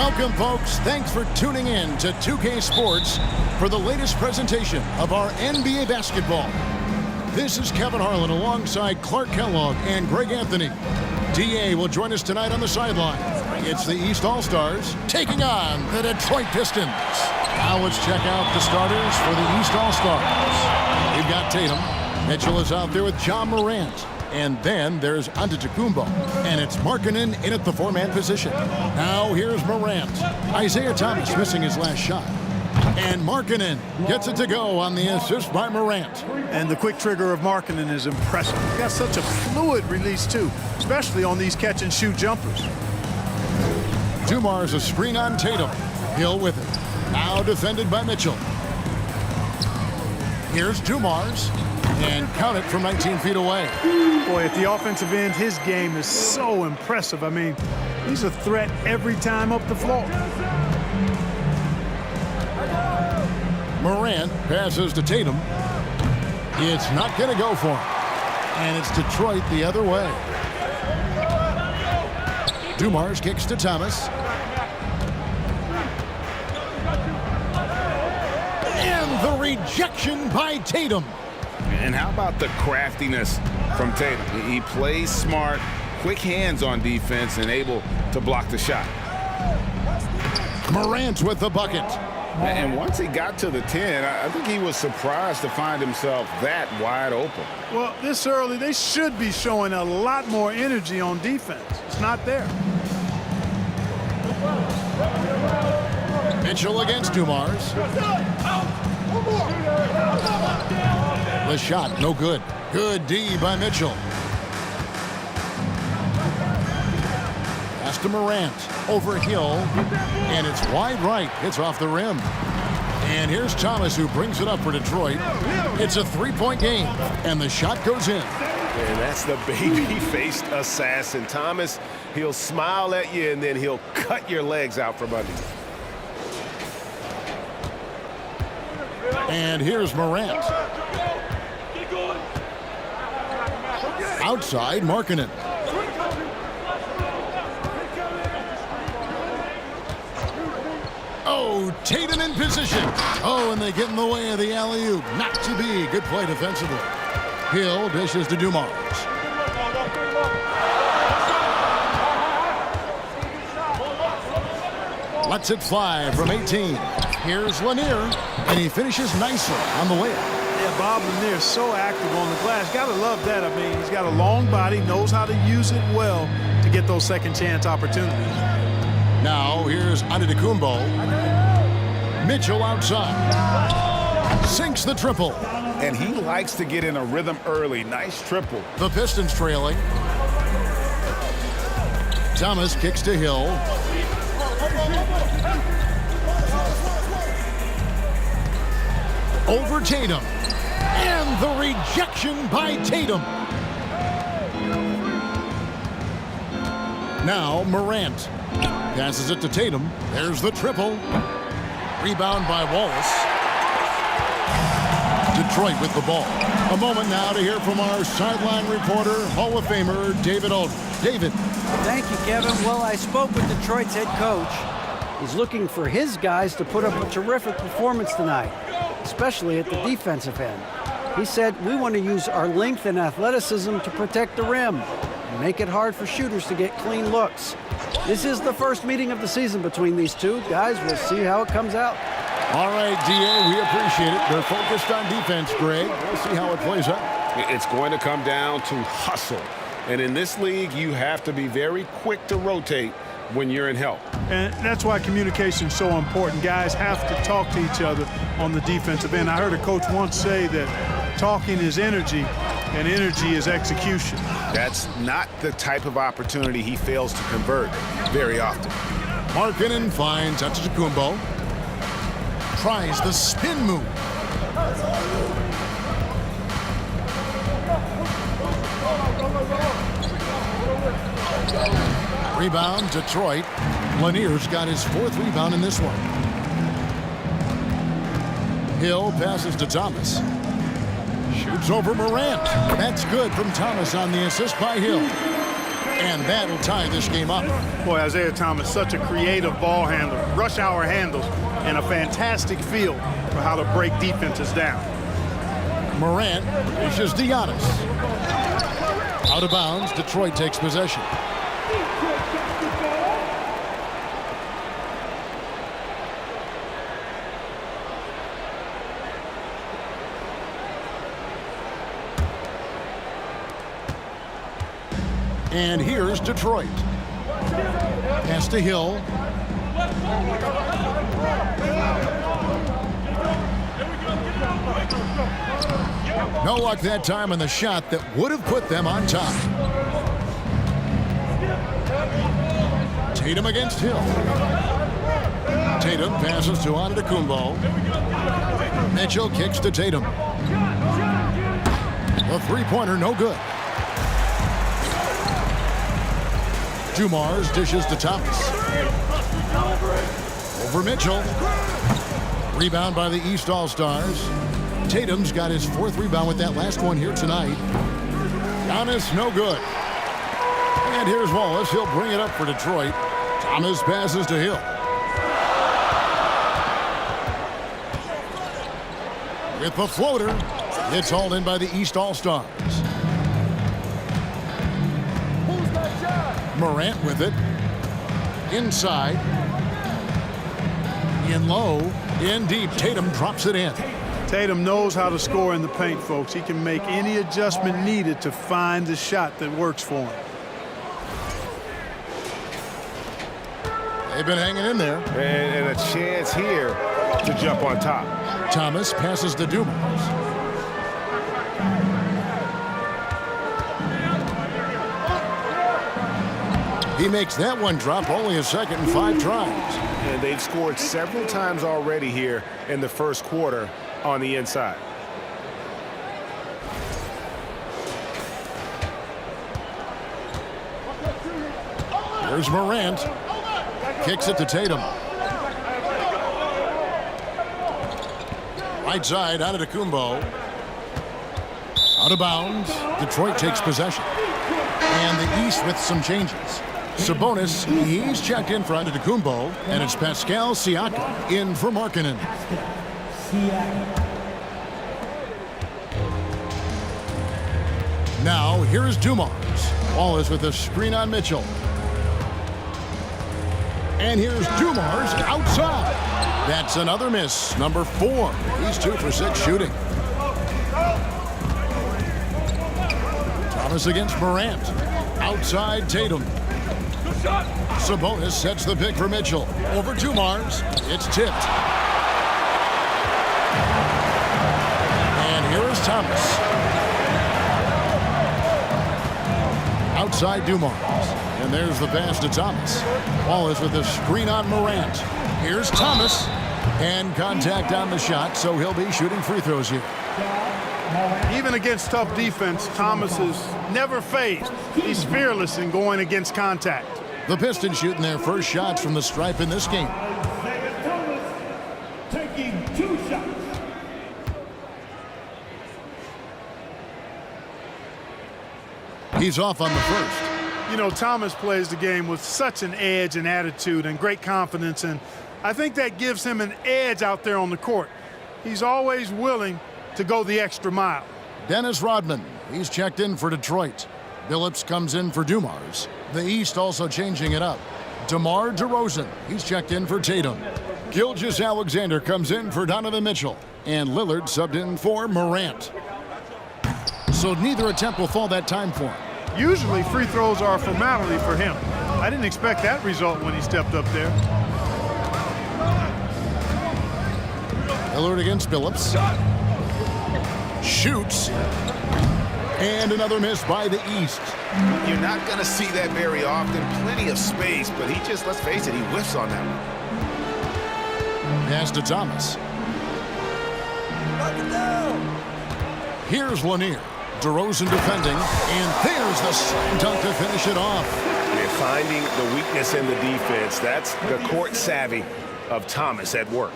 Welcome, folks. Thanks for tuning in to 2K Sports for the latest presentation of our NBA basketball. This is Kevin Harlan alongside Clark Kellogg and Greg Anthony. DA will join us tonight on the sideline. It's the East All-Stars taking on the Detroit Pistons. Now let's check out the starters for the East All-Stars. We've got Tatum. Mitchell is out there with Ja Morant. And then there's Antetokounmpo. And it's Markkanen in at the four-man position. Now here's Morant. Isaiah Thomas missing his last shot. And Markkanen gets it to go on the assist by Morant. And the quick trigger of Markkanen is impressive. He's got such a fluid release, too, especially on these catch-and-shoot jumpers. Dumar's a screen on Tatum. Hill with it. Now defended by Mitchell. Here's Dumar's. And count it from 19 feet away. Boy, at the offensive end, his game is so impressive. I mean, he's a threat every time up the floor. Morant passes to Tatum. It's not going to go for him. And it's Detroit the other way. Dumar's kicks to Thomas. And the rejection by Tatum. And how about the craftiness from Tatum? He plays smart, quick hands on defense, and able to block the shot. Morant with the bucket. And once he got to the 10, I think he was surprised to find himself that wide open. Well, this early, they should be showing a lot more energy on defense. It's not there. Mitchell against Dumar's. The shot, no good. Good D by Mitchell. Pass to Morant. Over Hill. And it's wide right. It's off the rim. And here's Thomas, who brings it up for Detroit. It's a three-point game. And the shot goes in. And that's the baby-faced assassin. Thomas, he'll smile at you, and then he'll cut your legs out from under you. And here's Morant. Outside, Markkanen. Oh, Tatum in position. Oh, and they get in the way of the alley-oop. Not to be. Good play defensively. Hill dishes to Dumas. Lets it fly from 18. Here's Lanier, and he finishes nicely on the layup. Yeah, Bob Lanier is so active on the glass. Got to love that. I mean, he's got a long body, knows how to use it well to get those second chance opportunities. Now here's Antetokounmpo. Mitchell outside. Sinks the triple. And he likes to get in a rhythm early. Nice triple. The Pistons trailing. Thomas kicks to Hill. Over Tatum. And the rejection by Tatum. Now Morant. Passes it to Tatum. There's the triple. Rebound by Wallace. Detroit with the ball. A moment now to hear from our sideline reporter, Hall of Famer David Aldridge. David. Thank you, Kevin. Well, I spoke with Detroit's head coach. He's looking for his guys to put up a terrific performance tonight, especially at the defensive end. He said, we want to use our length and athleticism to protect the rim and make it hard for shooters to get clean looks. This is the first meeting of the season between these two. Guys, we'll see how it comes out. All right, DA, we appreciate it. They're focused on defense, Greg. We'll see how it plays out. It's going to come down to hustle. And in this league, you have to be very quick to rotate when you're in help. And that's why communication is so important. Guys have to talk to each other on the defensive end. I heard a coach once say that talking is energy and energy is execution. That's not the type of opportunity he fails to convert very often. Markkanen finds Antetokounmpo. Tries the spin move. Rebound, Detroit. Lanier's got his fourth rebound in this one. Hill passes to Thomas. Shoots over Morant. That's good from Thomas on the assist by Hill. And that'll tie this game up. Boy, Isaiah Thomas, such a creative ball handler, rush hour handles, and a fantastic feel for how to break defenses down. Morant dishes to Giannis. Out of bounds, Detroit takes possession. And here's Detroit. Pass to Hill. No luck that time on the shot that would have put them on top. Tatum against Hill. Tatum passes to Antetokounmpo. Mitchell kicks to Tatum. The three-pointer no good. Dumars dishes to Thomas. Over Mitchell. Rebound by the East All-Stars. Tatum's got his fourth rebound with that last one here tonight. Giannis no good. And here's Wallace. He'll bring it up for Detroit. Thomas passes to Hill. With the floater, it's hauled in by the East All-Stars. Morant with it. Inside. In low. In deep. Tatum drops it in. Tatum knows how to score in the paint, folks. He can make any adjustment needed to find the shot that works for him. They've been hanging in there. And a chance here to jump on top. Thomas passes to Dumars. He makes that one drop, only a second and 5 tries. And they've scored several times already here in the first quarter on the inside. There's Morant. Kicks it to Tatum. Right side, Antetokounmpo. Out of bounds. Detroit takes possession. And the East with some changes. Sabonis, he's checked in for Antetokounmpo, and it's Pascal Siakam in for Markkanen. Now, here's Dumars. Wallace with a screen on Mitchell. And here's Dumars outside. That's another miss, number 4. He's 2 for 6 shooting. Thomas against Morant. Outside Tatum. Sabonis sets the pick for Mitchell. Over Dumars. It's tipped. And here is Thomas. Outside Dumars. And there's the pass to Thomas. Wallace with a screen on Morant. Here's Thomas. And contact on the shot, so he'll be shooting free throws here. Even against tough defense, Thomas is never phased. He's fearless in going against contact. The Pistons shooting their first shots from the stripe in this game. Taking 2 shots. He's off on the first. You know, Thomas plays the game with such an edge and attitude and great confidence, and I think that gives him an edge out there on the court. He's always willing to go the extra mile. Dennis Rodman, he's checked in for Detroit. Billups comes in for Dumars. The East also changing it up. DeMar DeRozan, he's checked in for Tatum. Gilgeous-Alexander comes in for Donovan Mitchell. And Lillard subbed in for Morant. So neither attempt will fall that time for him. Usually free throws are a formality for him. I didn't expect that result when he stepped up there. Lillard against Billups. Shoots. And another miss by the East. You're not going to see that very often. Plenty of space, but he just, let's face it, he whiffs on that one. Pass to Thomas. Here's Lanier. DeRozan defending, and there's the slam dunk to finish it off. And finding the weakness in the defense. That's the court savvy of Thomas at work.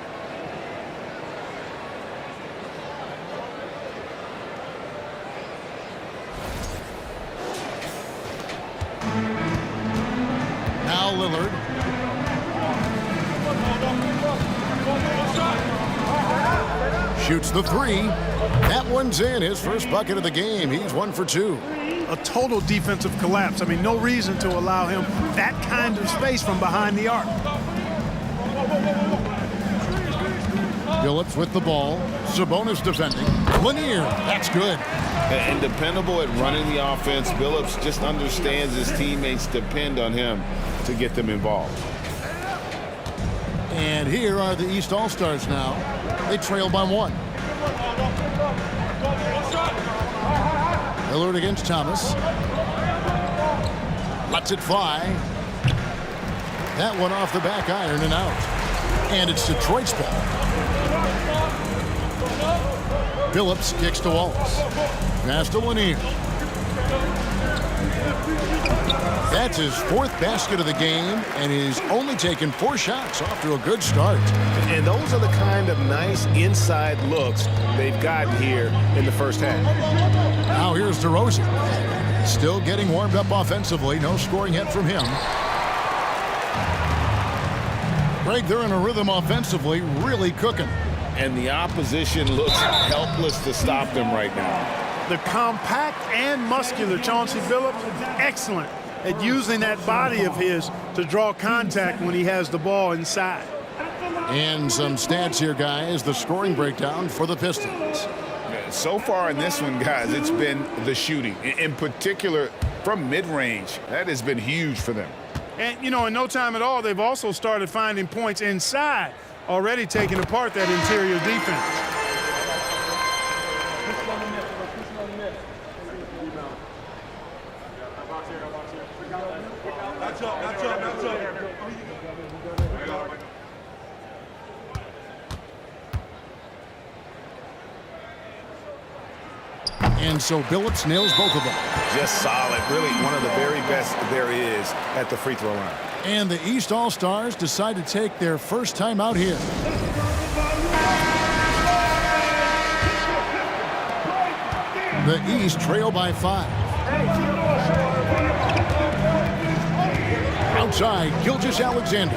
Now Lillard. Shoots the three. That one's in. His first bucket of the game. He's 1 for 2. A total defensive collapse. I mean, no reason to allow him that kind of space from behind the arc. Phillips with the ball. Sabonis defending. Lanier. That's good. And dependable at running the offense. Billups just understands his teammates depend on him to get them involved. And here are the East All-Stars now. They trail by 1. Lillard against Thomas. Lets it fly. That one off the back iron and out. And it's Detroit's ball. Phillips kicks to Wallace. Pass to Lanier. That's his 4th basket of the game, and he's only taken 4 shots. Off to a good start. And those are the kind of nice inside looks they've gotten here in the first half. Now here's DeRozan. Still getting warmed up offensively. No scoring yet from him. Greg, they're in a rhythm offensively, really cooking. And the opposition looks helpless to stop them right now. The compact and muscular Chauncey Billups, excellent at using that body of his to draw contact when he has the ball inside. And some stats here, guys. The scoring breakdown for the Pistons. So far in this one, guys, it's been the shooting. In particular, from mid-range. That has been huge for them. And, you know, in no time at all, they've also started finding points inside, already taking apart that interior defense. And so Billups nails both of them. Just solid. Really one of the very best there is at the free throw line. And the East All-Stars decide to take their first time out here. The East trail by 5. Outside, Gilgeous-Alexander.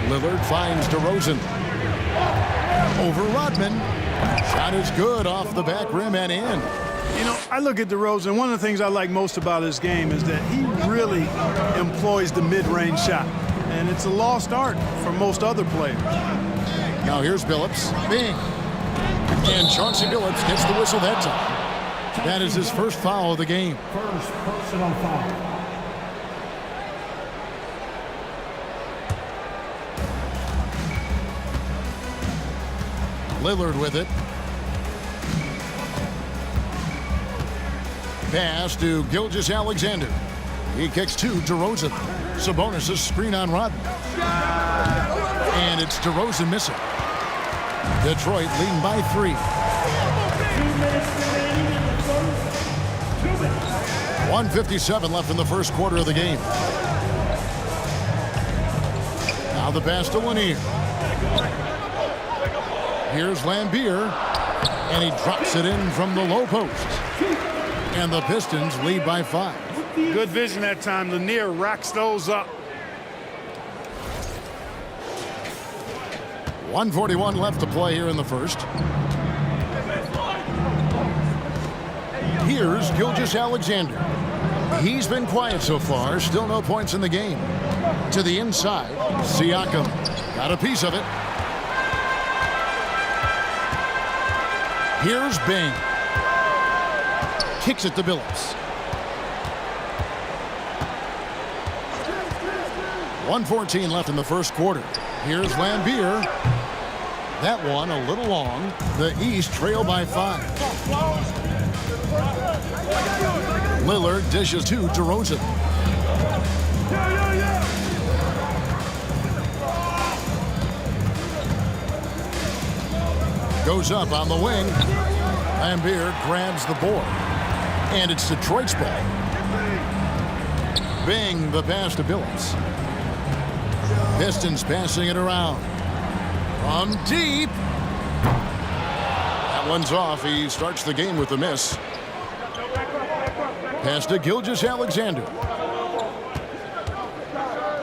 Lillard finds DeRozan. Over Rodman. Shot is good off the back rim and in. You know, I look at DeRozan. One of the things I like most about his game is that he really employs the mid-range shot. And it's a lost art for most other players. Now here's Billups. Bing. And Chauncey Billups gets the whistle that time. That is his first foul of the game. First personal foul. Lillard with it. Pass to Gilgeous-Alexander. He kicks to DeRozan. Sabonis' screen on Rodman. And it's DeRozan missing. Detroit leading by 3. 1:57 left in the first quarter of the game. Now the pass to Lanier. Here's Lambier, and he drops it in from the low post. And the Pistons lead by 5. Good vision that time. Lanier racks those up. 1:41 left to play here in the first. Here's Gilgeous-Alexander. He's been quiet so far. Still no points in the game. To the inside, Siakam got a piece of it. Here's Bing. Kicks it to Billups. 1:14 left in the first quarter. Here's Lambier. That one a little long. The East trail by 5. Lillard dishes to DeRozan. Goes up on the wing. Lambier grabs the board. And it's Detroit's ball. Bing the pass to Billups. Pistons passing it around. From deep. That one's off. He starts the game with a miss. Pass to Gilgeous-Alexander.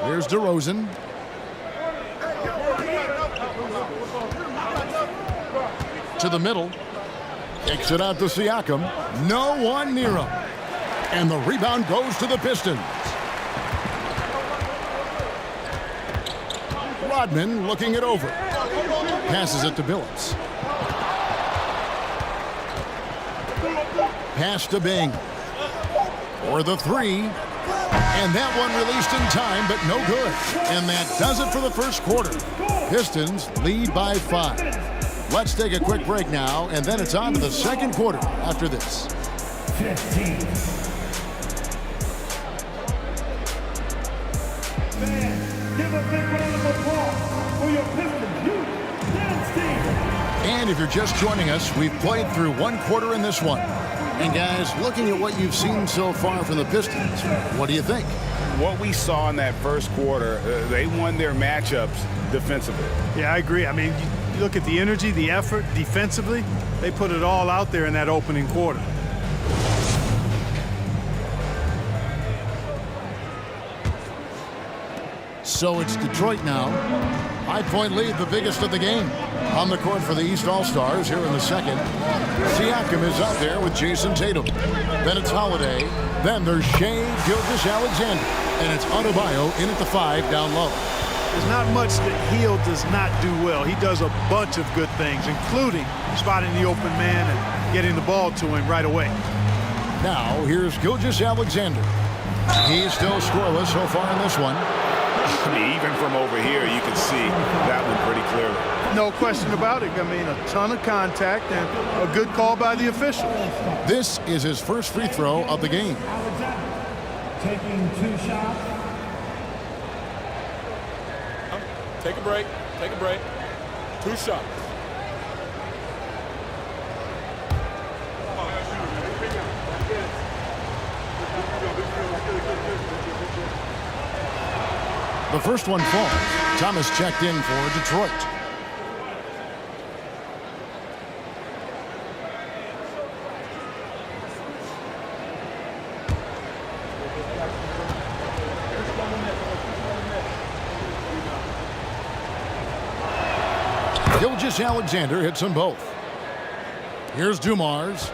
Here's DeRozan. To the middle. Kicks it out to Siakam. No one near him. And the rebound goes to the Pistons. Rodman looking it over. Passes it to Billups. Pass to Bing. For the three. And that one released in time, but no good. And that does it for the first quarter. Pistons lead by 5. Let's take a quick break now, and then it's on to the second quarter after this. 15. Man, give a big round of applause for your Pistons youth dance team. And if you're just joining us, we've played through one quarter in this one. And guys, looking at what you've seen so far from the Pistons, what do you think? What we saw in that first quarter, they won their matchups defensively. Yeah, I agree. I mean, you look at the energy, the effort defensively, they put it all out there in that opening quarter. So it's Detroit now. High-point lead, the biggest of the game. On the court for the East All-Stars here in the second. Siakam is out there with Jason Tatum. Then it's Holiday. Then there's Shai Gilgeous-Alexander. And it's Adebayo in at the 5 down low. There's not much that Hill does not do well. He does a bunch of good things, including spotting the open man and getting the ball to him right away. Now here's Gilgeous-Alexander. He's still scoreless so far in this one. I mean, even from over here, you can see that one pretty clearly. No question about it. I mean, a ton of contact and a good call by the officials. This is his first free throw of the game. Taking 2 shots. Take a break. Take a break. 2 shots. The first one falls. Thomas checked in for Detroit. Gilgeous-Alexander hits them both. Here's Dumars.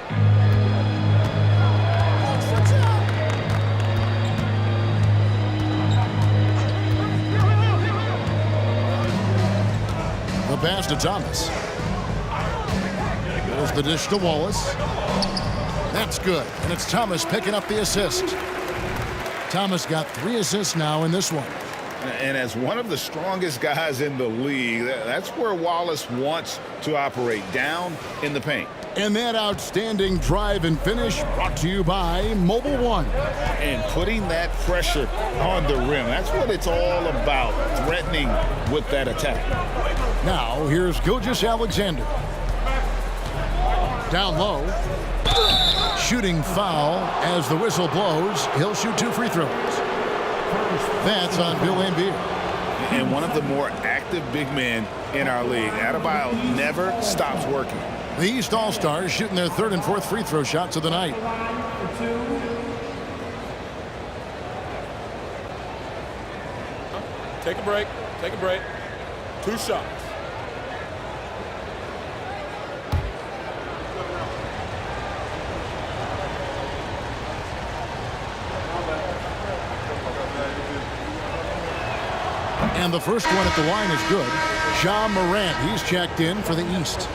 The pass to Thomas. There's the dish to Wallace. That's good. And it's Thomas picking up the assist. Thomas got 3 assists now in this one. And as one of the strongest guys in the league, that's where Wallace wants to operate, down in the paint. And that outstanding drive and finish brought to you by Mobile One. And putting that pressure on the rim, that's what it's all about, threatening with that attack. Now, here's Gilgeous-Alexander. Down low. Shooting foul as the whistle blows. He'll shoot 2 free throws. That's on Bill Laimbeer. And one of the more active big men in our league. Adebayo never stops working. The East All-Stars shooting their 3rd and 4th free throw shots of the night. Take a break. Take a break. 2 shots. And the first one at the line is good. Ja Morant, he's checked in for the East.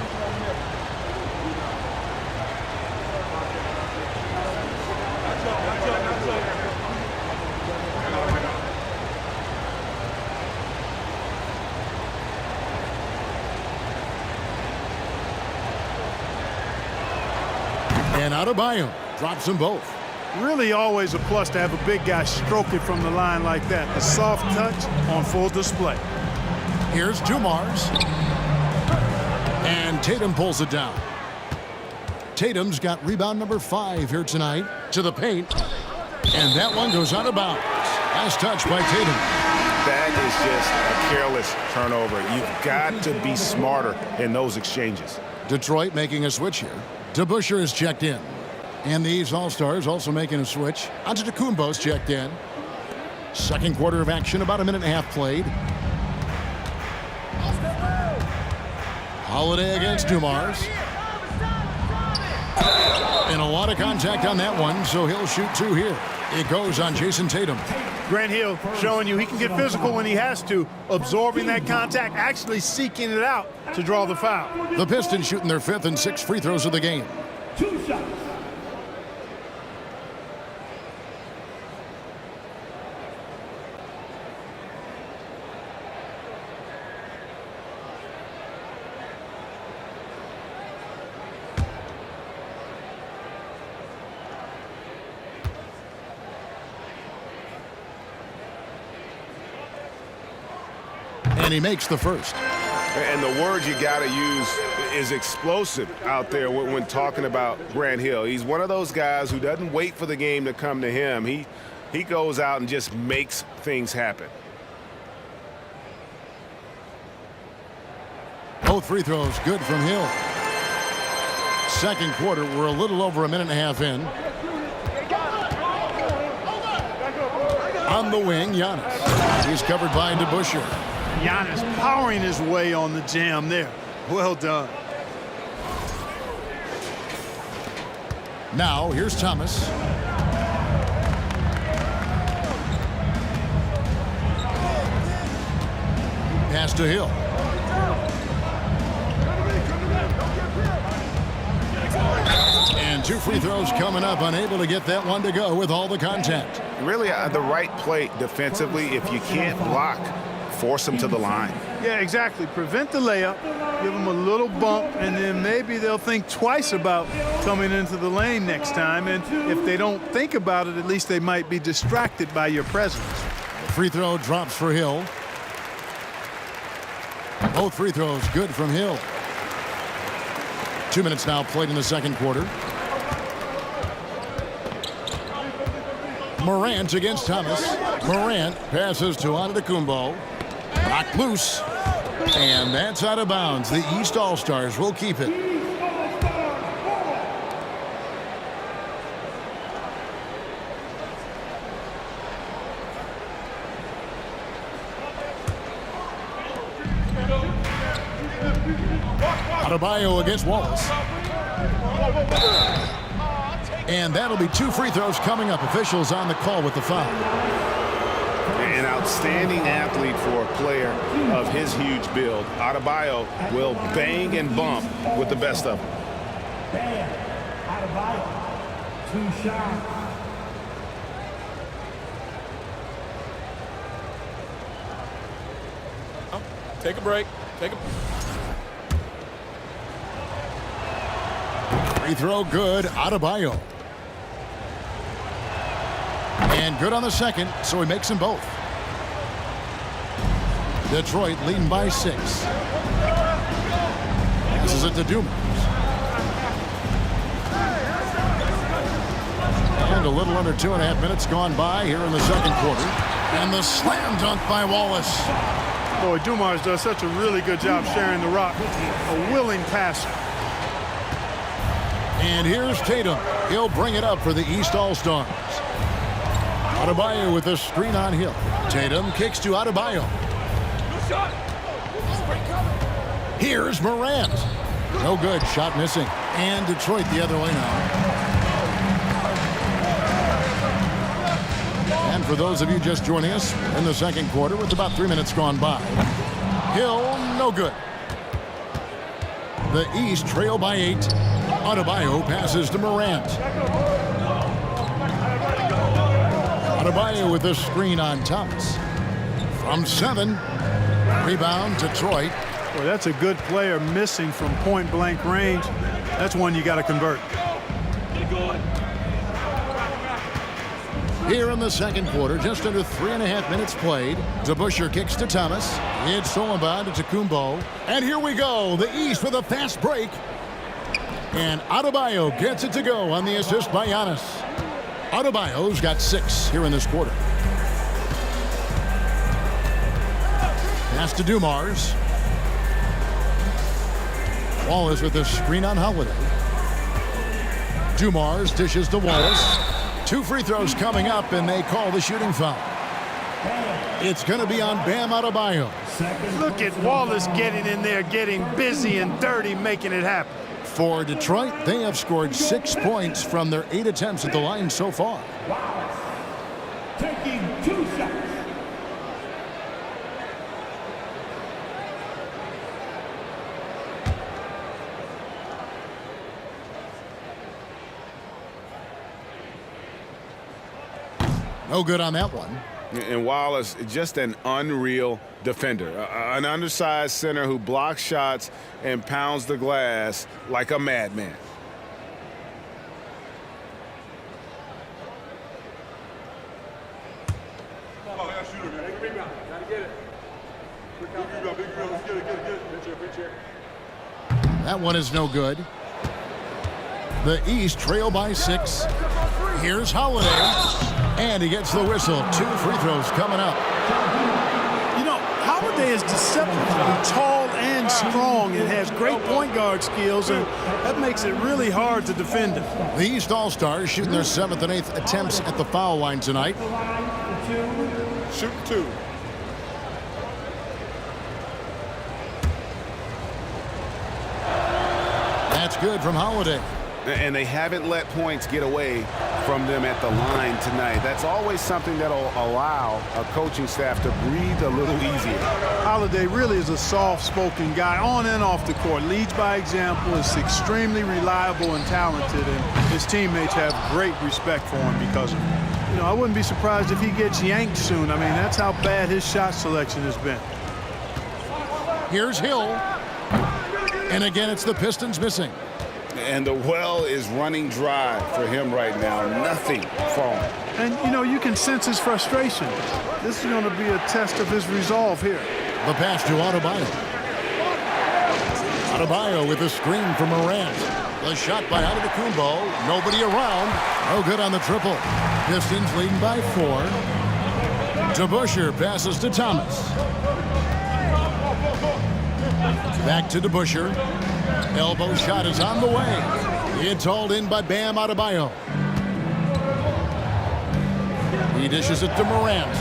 And Adebayo drops them both. Really always a plus to have a big guy stroke it from the line like that. The soft touch on full display. Here's Dumars. And Tatum pulls it down. Tatum's got rebound number 5 here tonight to the paint. And that one goes out of bounds. Nice touch by Tatum. That is just a careless turnover. You've got to be smarter in those exchanges. Detroit making a switch here. DeBusschere is checked in. And the East All-Stars also making a switch. Antetokounmpo's checked in. Second quarter of action, about a minute and a half played. Holiday against Dumars. And a lot of contact on that one, so he'll shoot 2 here. It goes on Jason Tatum. Grant Hill showing you he can get physical when he has to, absorbing that contact, actually seeking it out to draw the foul. The Pistons shooting their 5th and 6th free throws of the game. 2 shots. And he makes the first. And the word you got to use is explosive out there when talking about Grant Hill. He's one of those guys who doesn't wait for the game to come to him. He goes out and just makes things happen. Both free throws good from Hill. Second quarter, we're a little over a minute and a half in. On the wing, Giannis. He's covered by DeBusschere. Giannis powering his way on the jam there. Well done. Now, here's Thomas. Pass to Hill. And 2 free throws coming up, unable to get that one to go with all the contact. Really the right play defensively. If you can't block, force them to the line. Yeah, exactly. Prevent the layup, give them a little bump, and then maybe they'll think twice about coming into the lane next time. And if they don't think about it, at least they might be distracted by your presence. Free throw drops for Hill. Both free throws good from Hill. 2 minutes now played in the second quarter. Morant against Thomas. Morant passes to Antetokounmpo. Knocked loose. And that's out of bounds. The East All-Stars will keep it. Adebayo against Wallace. And that'll be 2 free throws coming up. Officials on the call with the foul. An outstanding athlete for a player of his huge build. Adebayo will bang and bump with the best of them. Bam. Adebayo. 2 shots. Take a break. Take a... Free throw good. Adebayo. And good on the second, so he makes them both. Detroit leading by 6. Passes it to Dumars. And a little under 2.5 minutes gone by here in the second quarter. And the slam dunk by Wallace. Boy, Dumars does such a really good job sharing the rock. A willing passer. And here's Tatum. He'll bring it up for the East All-Stars. Adebayo with a screen on Hill. Tatum kicks to Adebayo. Here's Morant. No good. Shot missing. And Detroit the other way now. And for those of you just joining us in the second quarter with about 3 minutes gone by. Hill, no good. The East trail by 8. Adebayo passes to Morant. Adebayo with a screen on Thomas. From 7. Rebound, Detroit. Boy, that's a good player missing from point-blank range. That's one you got to convert. Here in the second quarter, just under 3.5 minutes played. DeBusschere kicks to Thomas. It's stolen by Antetokounmpo. And here we go. The East with a fast break. And Adebayo gets it to go on the assist by Giannis. Adebayo's got 6 here in this quarter. Pass to Dumars. Wallace with a screen on Holiday. Dumars dishes to Wallace. 2 free throws coming up, and they call the shooting foul. It's going to be on Bam Adebayo. Look at Wallace getting in there, getting busy and dirty, making it happen. For Detroit, they have scored 6 points from their 8 attempts at the line so far. Taking 2 shots. No good on that one. And Wallace, just an unreal defender. An undersized center who blocks shots and pounds the glass like a madman. That one is no good. The East trail by 6. Here's Holiday. And he gets the whistle. 2 free throws coming up. You know, Holiday is deceptively tall and strong and has great point guard skills, and that makes it really hard to defend him. The East All-Stars shooting their 7th and 8th attempts at the foul line tonight. Shoot 2. That's good from Holiday. And they haven't let points get away from them at the line tonight. That's always something that'll allow a coaching staff to breathe a little easier. Holiday really is a soft-spoken guy on and off the court. Leads by example, is extremely reliable and talented, and his teammates have great respect for him because of it. You know, I wouldn't be surprised if he gets yanked soon. I mean, that's how bad his shot selection has been. Here's Hill. And again, it's the Pistons missing. And the well is running dry for him right now. Nothing falling. And, you know, you can sense his frustration. This is going to be a test of his resolve here. The pass to Adebayo. Adebayo with a screen from Morant. The shot by Antetokounmpo. Nobody around. No good on the triple. Pistons leading by 4. DeBusschere passes to Thomas. Back to DeBusschere. Elbow shot is on the way. It's hauled in by Bam Adebayo. He dishes it to Morant.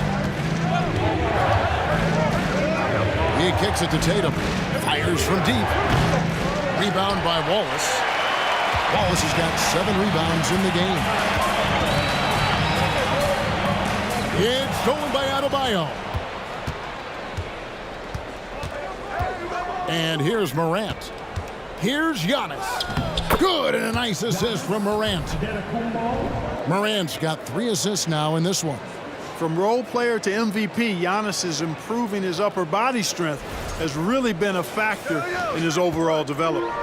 He kicks it to Tatum. Fires from deep. Rebound by Wallace. Wallace has got 7 rebounds in the game. It's stolen by Adebayo. And here's Morant. Here's Giannis. Good, and a nice assist from Morant. Morant's got 3 assists now in this one. From role player to MVP, Giannis is improving his upper body strength, has really been a factor in his overall development.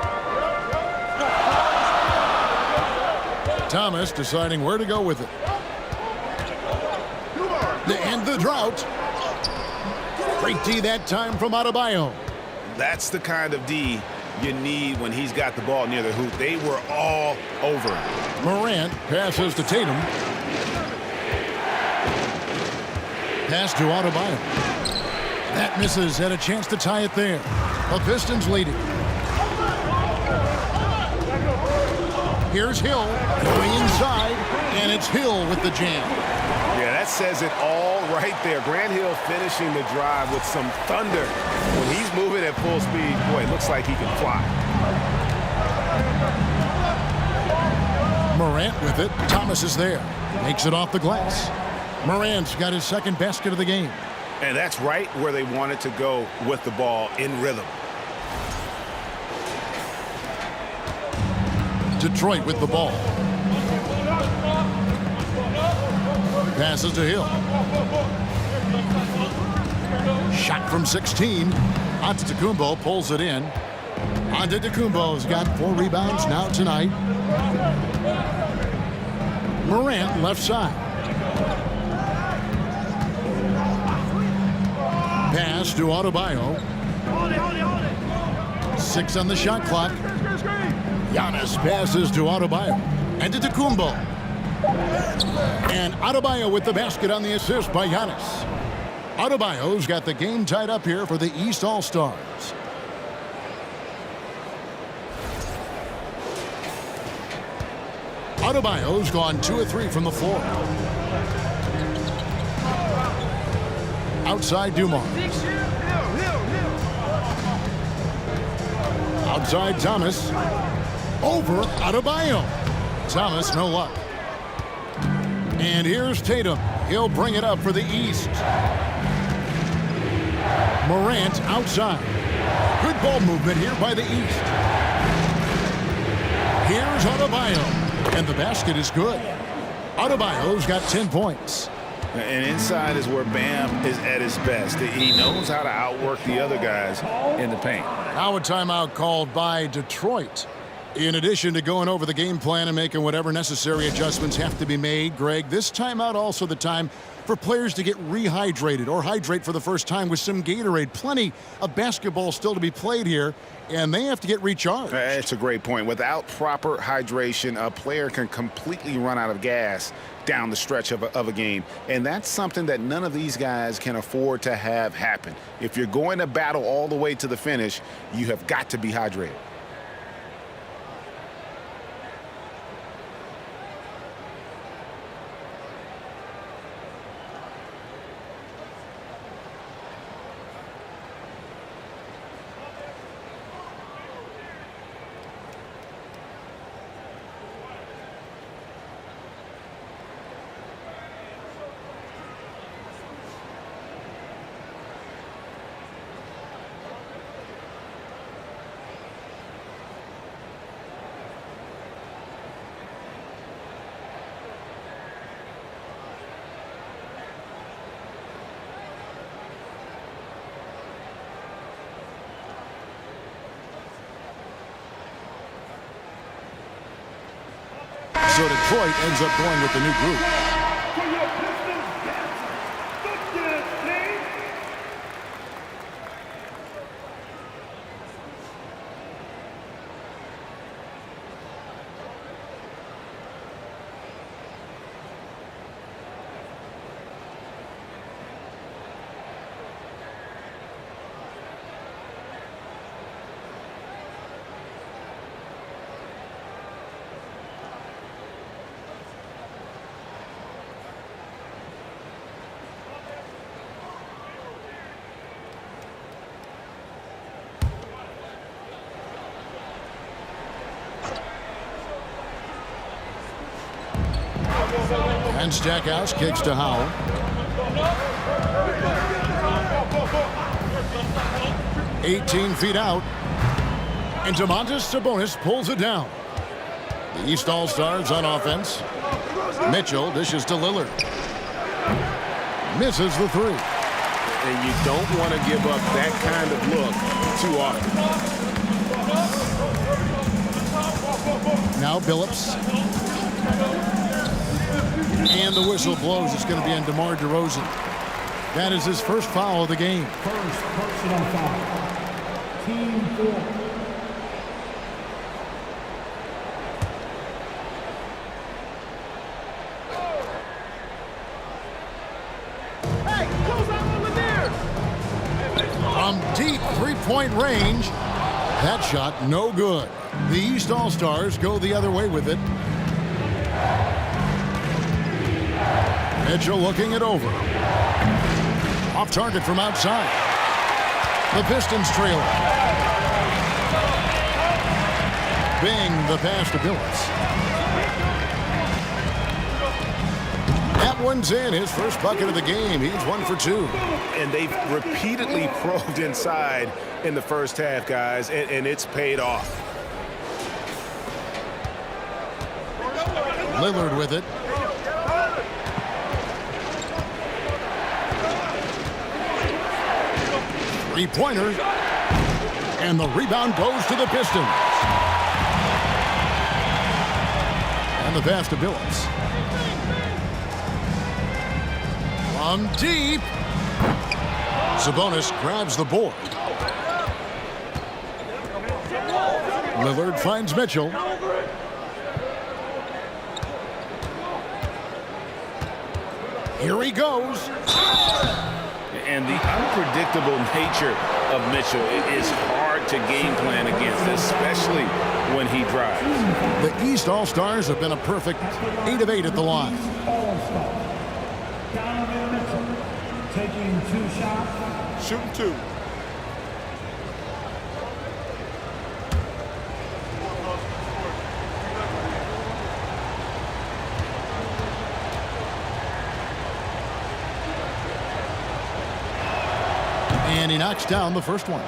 Thomas deciding where to go with it. To end the drought. Great D that time from Adebayo. That's the kind of D you need when he's got the ball near the hoop. They were all over him. Morant passes to Tatum. Pass to Adebayo. That misses. Had a chance to tie it there. The Pistons leading. Here's Hill going inside, and it's Hill with the jam. Yeah, that says it all right there. Grant Hill finishing the drive with some thunder. When he's moving at full speed, boy, it looks like he can fly. Morant with it. Thomas is there. Makes it off the glass. Morant's got his 2nd basket of the game. And that's right where they wanted to go with the ball, in rhythm. Detroit with the ball. Passes to Hill. Shot from 16. Antetokounmpo pulls it in. Antetokounmpo's got 4 rebounds now tonight. Morant left side. Pass to Adebayo. 6 on the shot clock. Giannis passes to Adebayo. And to Antetokounmpo. And Adebayo with the basket on the assist by Giannis. Adebayo's got the game tied up here for the East All-Stars. Adebayo's gone 2 of 3 from the floor. outside Dumars. Outside Thomas. Over Adebayo. Thomas, no luck. And here's Tatum. He'll bring it up for the East. Morant outside. Good ball movement here by the East. Here's Adebayo. And the basket is good. Adebayo's got 10 points. And inside is where Bam is at his best. He knows how to outwork the other guys in the paint. Now a timeout called by Detroit. In addition to going over the game plan and making whatever necessary adjustments have to be made, Greg, this timeout also the time for players to get rehydrated or hydrate for the first time with some Gatorade. Plenty of basketball still to be played here, and they have to get recharged. That's a great point. Without proper hydration, a player can completely run out of gas down the stretch of a game. And that's something that none of these guys can afford to have happen. If you're going to battle all the way to the finish, you have got to be hydrated. So Detroit ends up going with the new group. For your Pistons, the dance team. And Stackhouse kicks to Howell. "18 feet out. And Domantas Sabonis pulls it down. The East All-Stars on offense. Mitchell dishes to Lillard. Misses the three. And you don't want to give up that kind of look too often. Now Billups. And the whistle blows. It's going to be on DeMar DeRozan. That is his first foul of the game. First personal foul. Team 4. From deep three-point range, that shot no good. The East All-Stars go the other way with it. Mitchell looking it over. Off target from outside. The Pistons trailing. Bing the pass to Billups. That one's in. His first bucket of the game. He's 1 for 2. And they've repeatedly probed inside in the first half, guys, and it's paid off. Lillard with it. Three-pointer. And the rebound goes to the Pistons. And the pass to Billups. From deep. Sabonis grabs the board. Lillard finds Mitchell. Here he goes. And the unpredictable nature of Mitchell is hard to game plan against, especially when he drives. The East All-Stars have been a perfect 8 of 8 at the line. taking 2 shots. Shooting 2. And he knocks down the first one.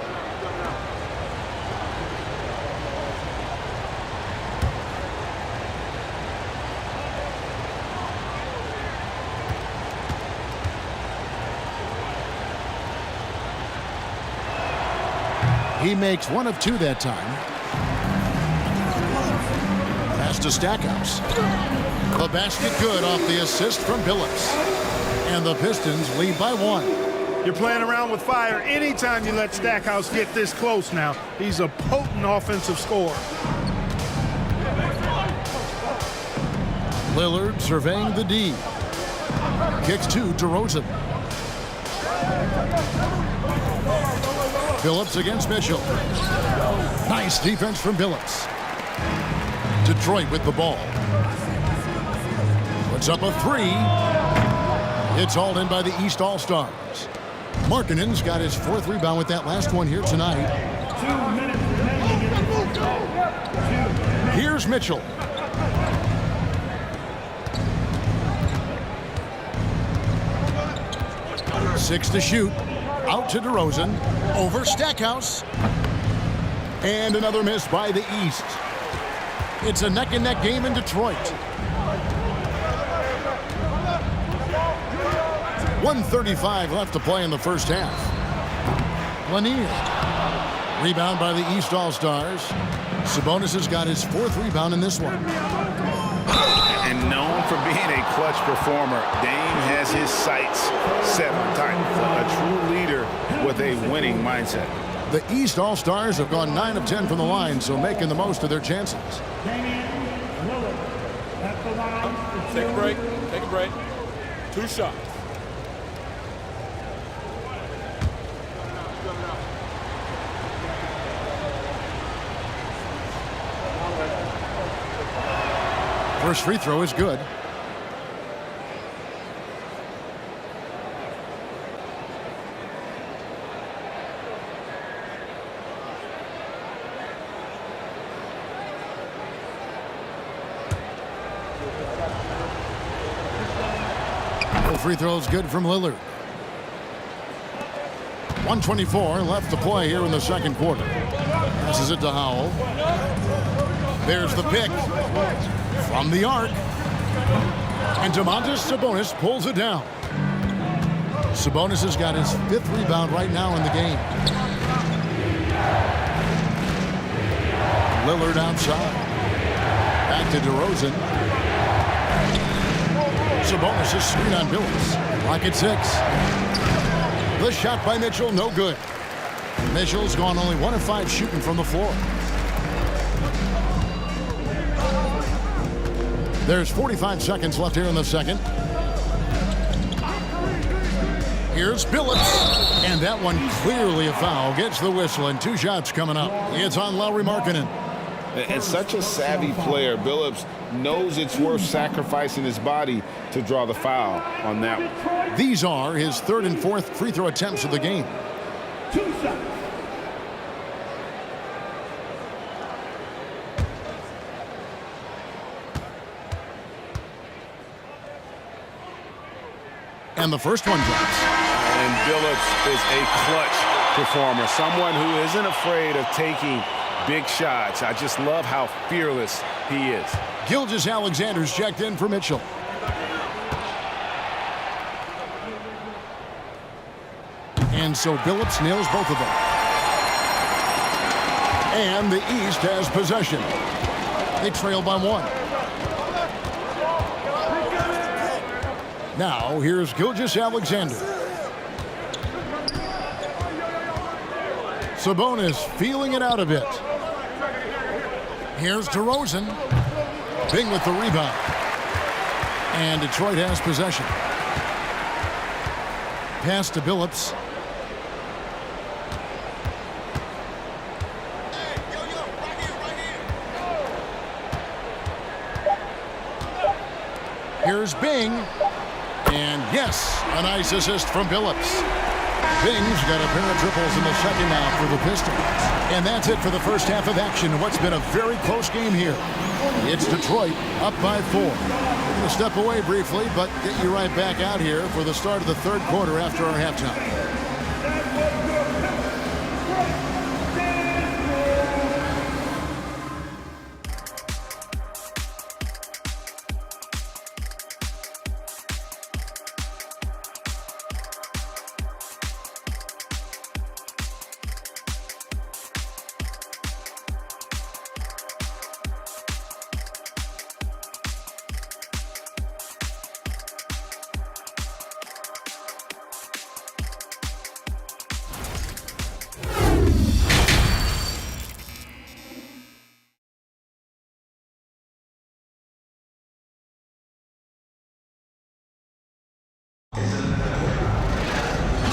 He makes 1 of 2 that time. Pass to Stackhouse. The basket good off the assist from Billups. And the Pistons lead by 1. You're playing around with fire anytime you let Stackhouse get this close now. He's a potent offensive scorer. Lillard surveying the D. Kicks 2 to Rosen. Billups against Mitchell. Nice defense from Billups. Detroit with the ball. Puts up a 3. It's hauled in by the East All-Stars. Markkanen's got his 4th rebound with that last one here tonight. 2 minutes remaining. Here's Mitchell. Six to shoot. Out to DeRozan. Over Stackhouse. And another miss by the East. It's a neck-and-neck game in Detroit. 1:35 left to play in the first half. Lanier. Rebound by the East All-Stars. Sabonis has got his 4th rebound in this one. And known for being a clutch performer, Dame has his sights set on Titan. A true leader with a winning mindset. The East All-Stars have gone 9 of 10 from the line, so making the most of their chances. Damian Lillard at the line. Take a break. Take a break. 2 shots. First free throw is good. Free throw is good from Lillard. 1:24 left to play here in the second quarter. Passes it to Howell. There's the pick from the arc. And Domantas Sabonis pulls it down. Sabonis has got his 5th rebound right now in the game. Lillard outside. Back to DeRozan. Sabonis is screen on Billups. Rocket 6. The shot by Mitchell, no good. Mitchell's gone only 1 of 5 shooting from the floor. There's 45 seconds left here in the second. Here's Billups. And that one clearly a foul. Gets the whistle and 2 shots coming up. It's on Lauri Markkanen. And such a savvy player, Billups knows it's worth sacrificing his body to draw the foul on that one. These are his 3rd and 4th free throw attempts of the game. 2 shots. And the first one drops. And Billups is a clutch performer, someone who isn't afraid of taking big shots. I just love how fearless he is. Gilgeous-Alexander's checked in for Mitchell. And so Billups nails both of them. And the East has possession. They trail by 1. Now, here's Gilgeous-Alexander. Sabonis feeling it out a bit. Here's DeRozan. Bing with the rebound. And Detroit has possession. Pass to Billups. Here's Bing. And yes, a nice assist from Billups. Bing's got a pair of triples in the second now for the Pistons. And that's it for the first half of action in what's been a very close game here. It's Detroit up by 4. We're going to step away briefly, but get you right back out here for the start of the third quarter after our halftime.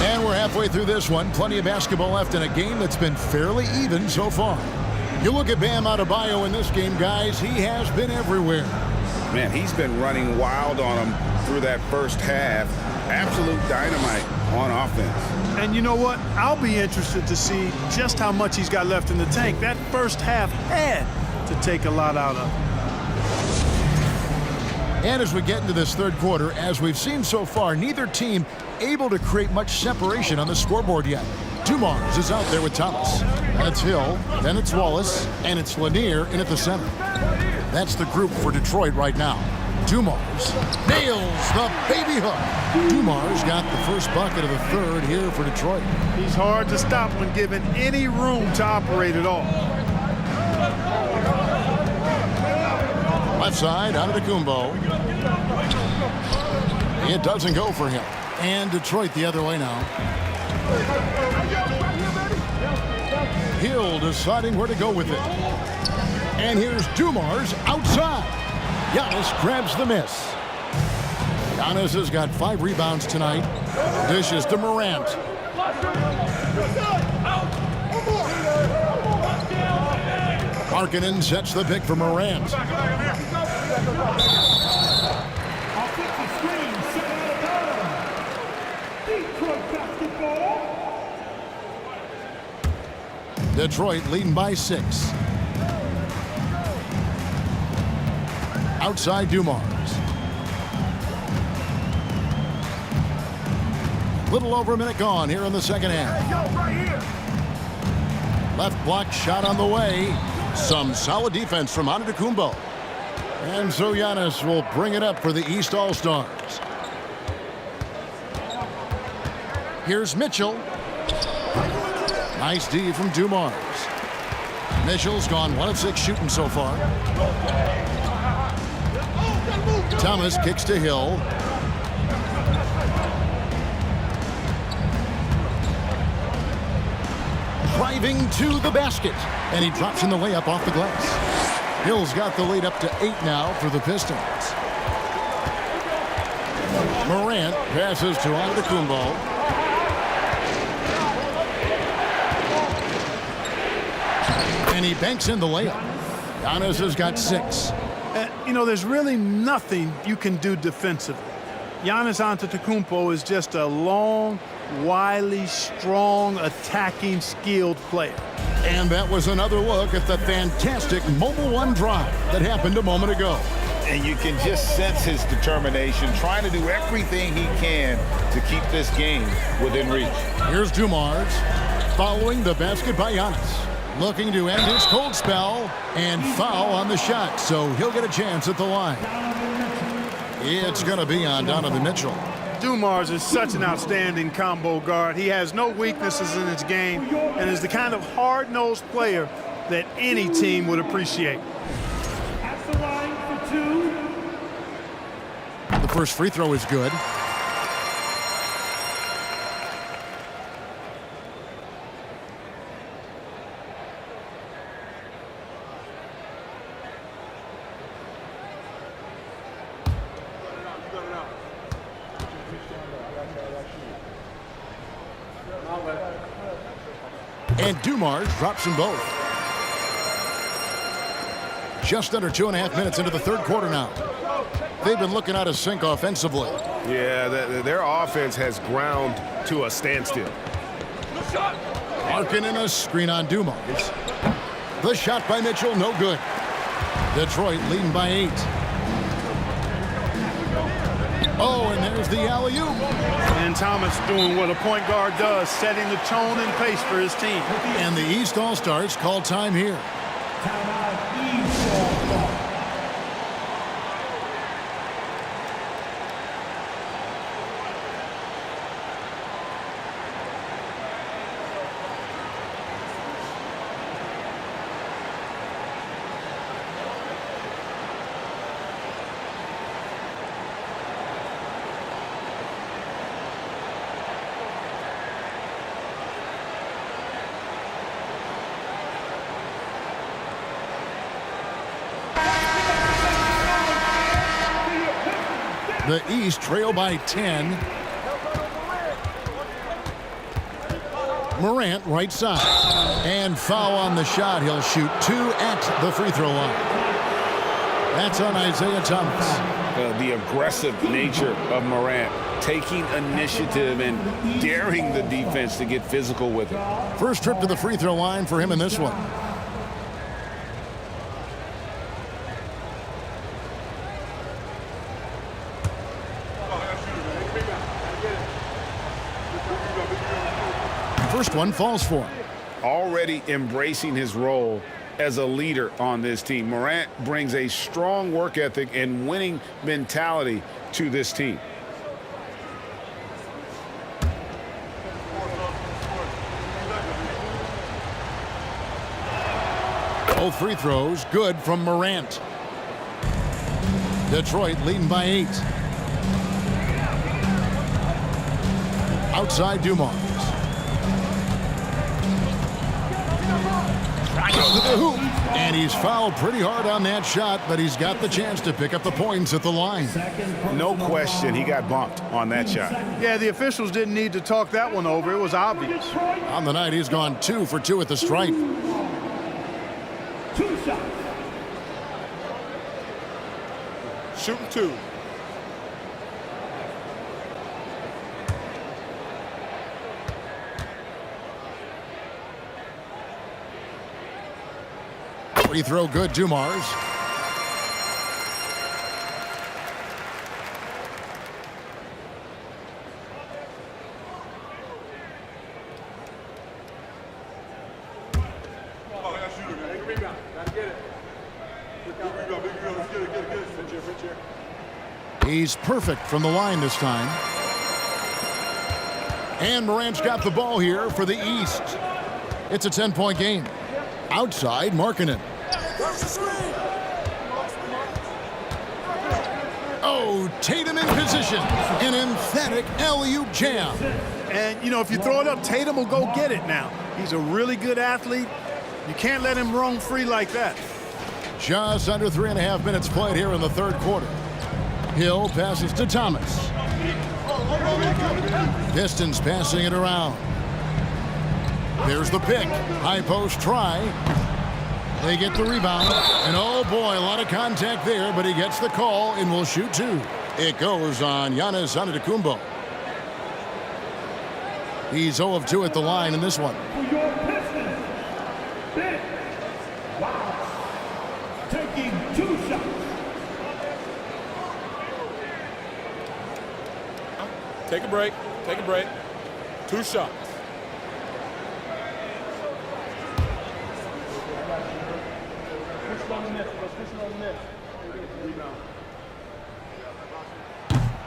And we're halfway through this one. Plenty of basketball left in a game that's been fairly even so far. You look at Bam Adebayo in this game, guys. He has been everywhere. Man, he's been running wild on him through that first half. Absolute dynamite on offense. And you know what? I'll be interested to see just how much he's got left in the tank. That first half had to take a lot out of him. And as we get into this third quarter, as we've seen so far, neither team able to create much separation on the scoreboard yet. Dumars is out there with Thomas. That's Hill, then it's Wallace, and it's Lanier in at the center. That's the group for Detroit right now. Dumars nails the baby hook. Dumars got the first bucket of the third here for Detroit. He's hard to stop when given any room to operate at all. Left side, out of the Kumbo. It doesn't go for him. And Detroit the other way now. Hill deciding where to go with it. And here's Dumars outside. Giannis grabs the miss. Giannis has got 5 rebounds tonight. Dishes to Morant. Markkanen sets the pick for Morant. Detroit leading by 6. Outside Dumars. Little over a minute gone here in the second half. Left block shot on the way. Some solid defense from Antetokounmpo. And so Giannis will bring it up for the East All-Stars. Here's Mitchell. Nice D from Dumars. Mitchell's gone 1 of 6 shooting so far. Thomas kicks to Hill. Driving to the basket. And he drops in the layup off the glass. Hill's got the lead up to 8 now for the Pistons. Morant passes to Antetokounmpo. And he banks in the layup. Giannis has got 6. You know, there's really nothing you can do defensively. Giannis Antetokounmpo is just a long, wily, strong, attacking, skilled player. And that was another look at the fantastic Mobile One drive that happened a moment ago. And you can just sense his determination, trying to do everything he can to keep this game within reach. Here's Dumars following the basket by Giannis. Looking to end his cold spell and foul on the shot, so he'll get a chance at the line. It's going to be on Donovan Mitchell. Dumars is such an outstanding combo guard. He has no weaknesses in his game and is the kind of hard-nosed player that any team would appreciate. At the line for 2. The first free throw is good. And Dumars drops them both. Just under 2.5 minutes into the third quarter now. They've been looking out of sync offensively. Yeah, their offense has ground to a standstill. Larkin in a screen on Dumars. The shot by Mitchell, no good. Detroit leading by 8. Oh, and there's the alley-oop. And Thomas doing what a point guard does, setting the tone and pace for his team. And the East All-Stars call time here. The East trail by 10. Morant right side. And foul on the shot. He'll shoot 2 at the free throw line. That's on Isaiah Thomas. The aggressive nature of Morant, taking initiative and daring the defense to get physical with it. First trip to the free throw line for him in this one. First one falls for him. Already embracing his role as a leader on this team. Morant brings a strong work ethic and winning mentality to this team. Both free throws good from Morant. Detroit leading by 8. Outside Dumars. Goes to the hoop. And he's fouled pretty hard on that shot, but he's got the chance to pick up the points at the line. No question he got bumped on that shot. Yeah, the officials didn't need to talk that one over. It was obvious. On the night, he's gone 2 for 2 at the stripe. 2 shots. Shooting 2. Free throw good, Dumars. He's perfect from the line this time. And Morant's got the ball here for the East. It's a 10-point game. Outside, Markkanen. Oh, Tatum in position. An emphatic alley-oop jam. And, you know, if you throw it up, Tatum will go get it now. He's a really good athlete. You can't let him roam free like that. Just under 3.5 minutes played here in the third quarter. Hill passes to Thomas. Pistons passing it around. There's the pick. High post try. They get the rebound. And oh boy, a lot of contact there, but he gets the call and will shoot 2. It goes on Giannis Antetokounmpo. He's 0 of 2 at the line in this one. For your Pistons, Ben Wallace taking 2 shots. Take a break. Take a break. 2 shots.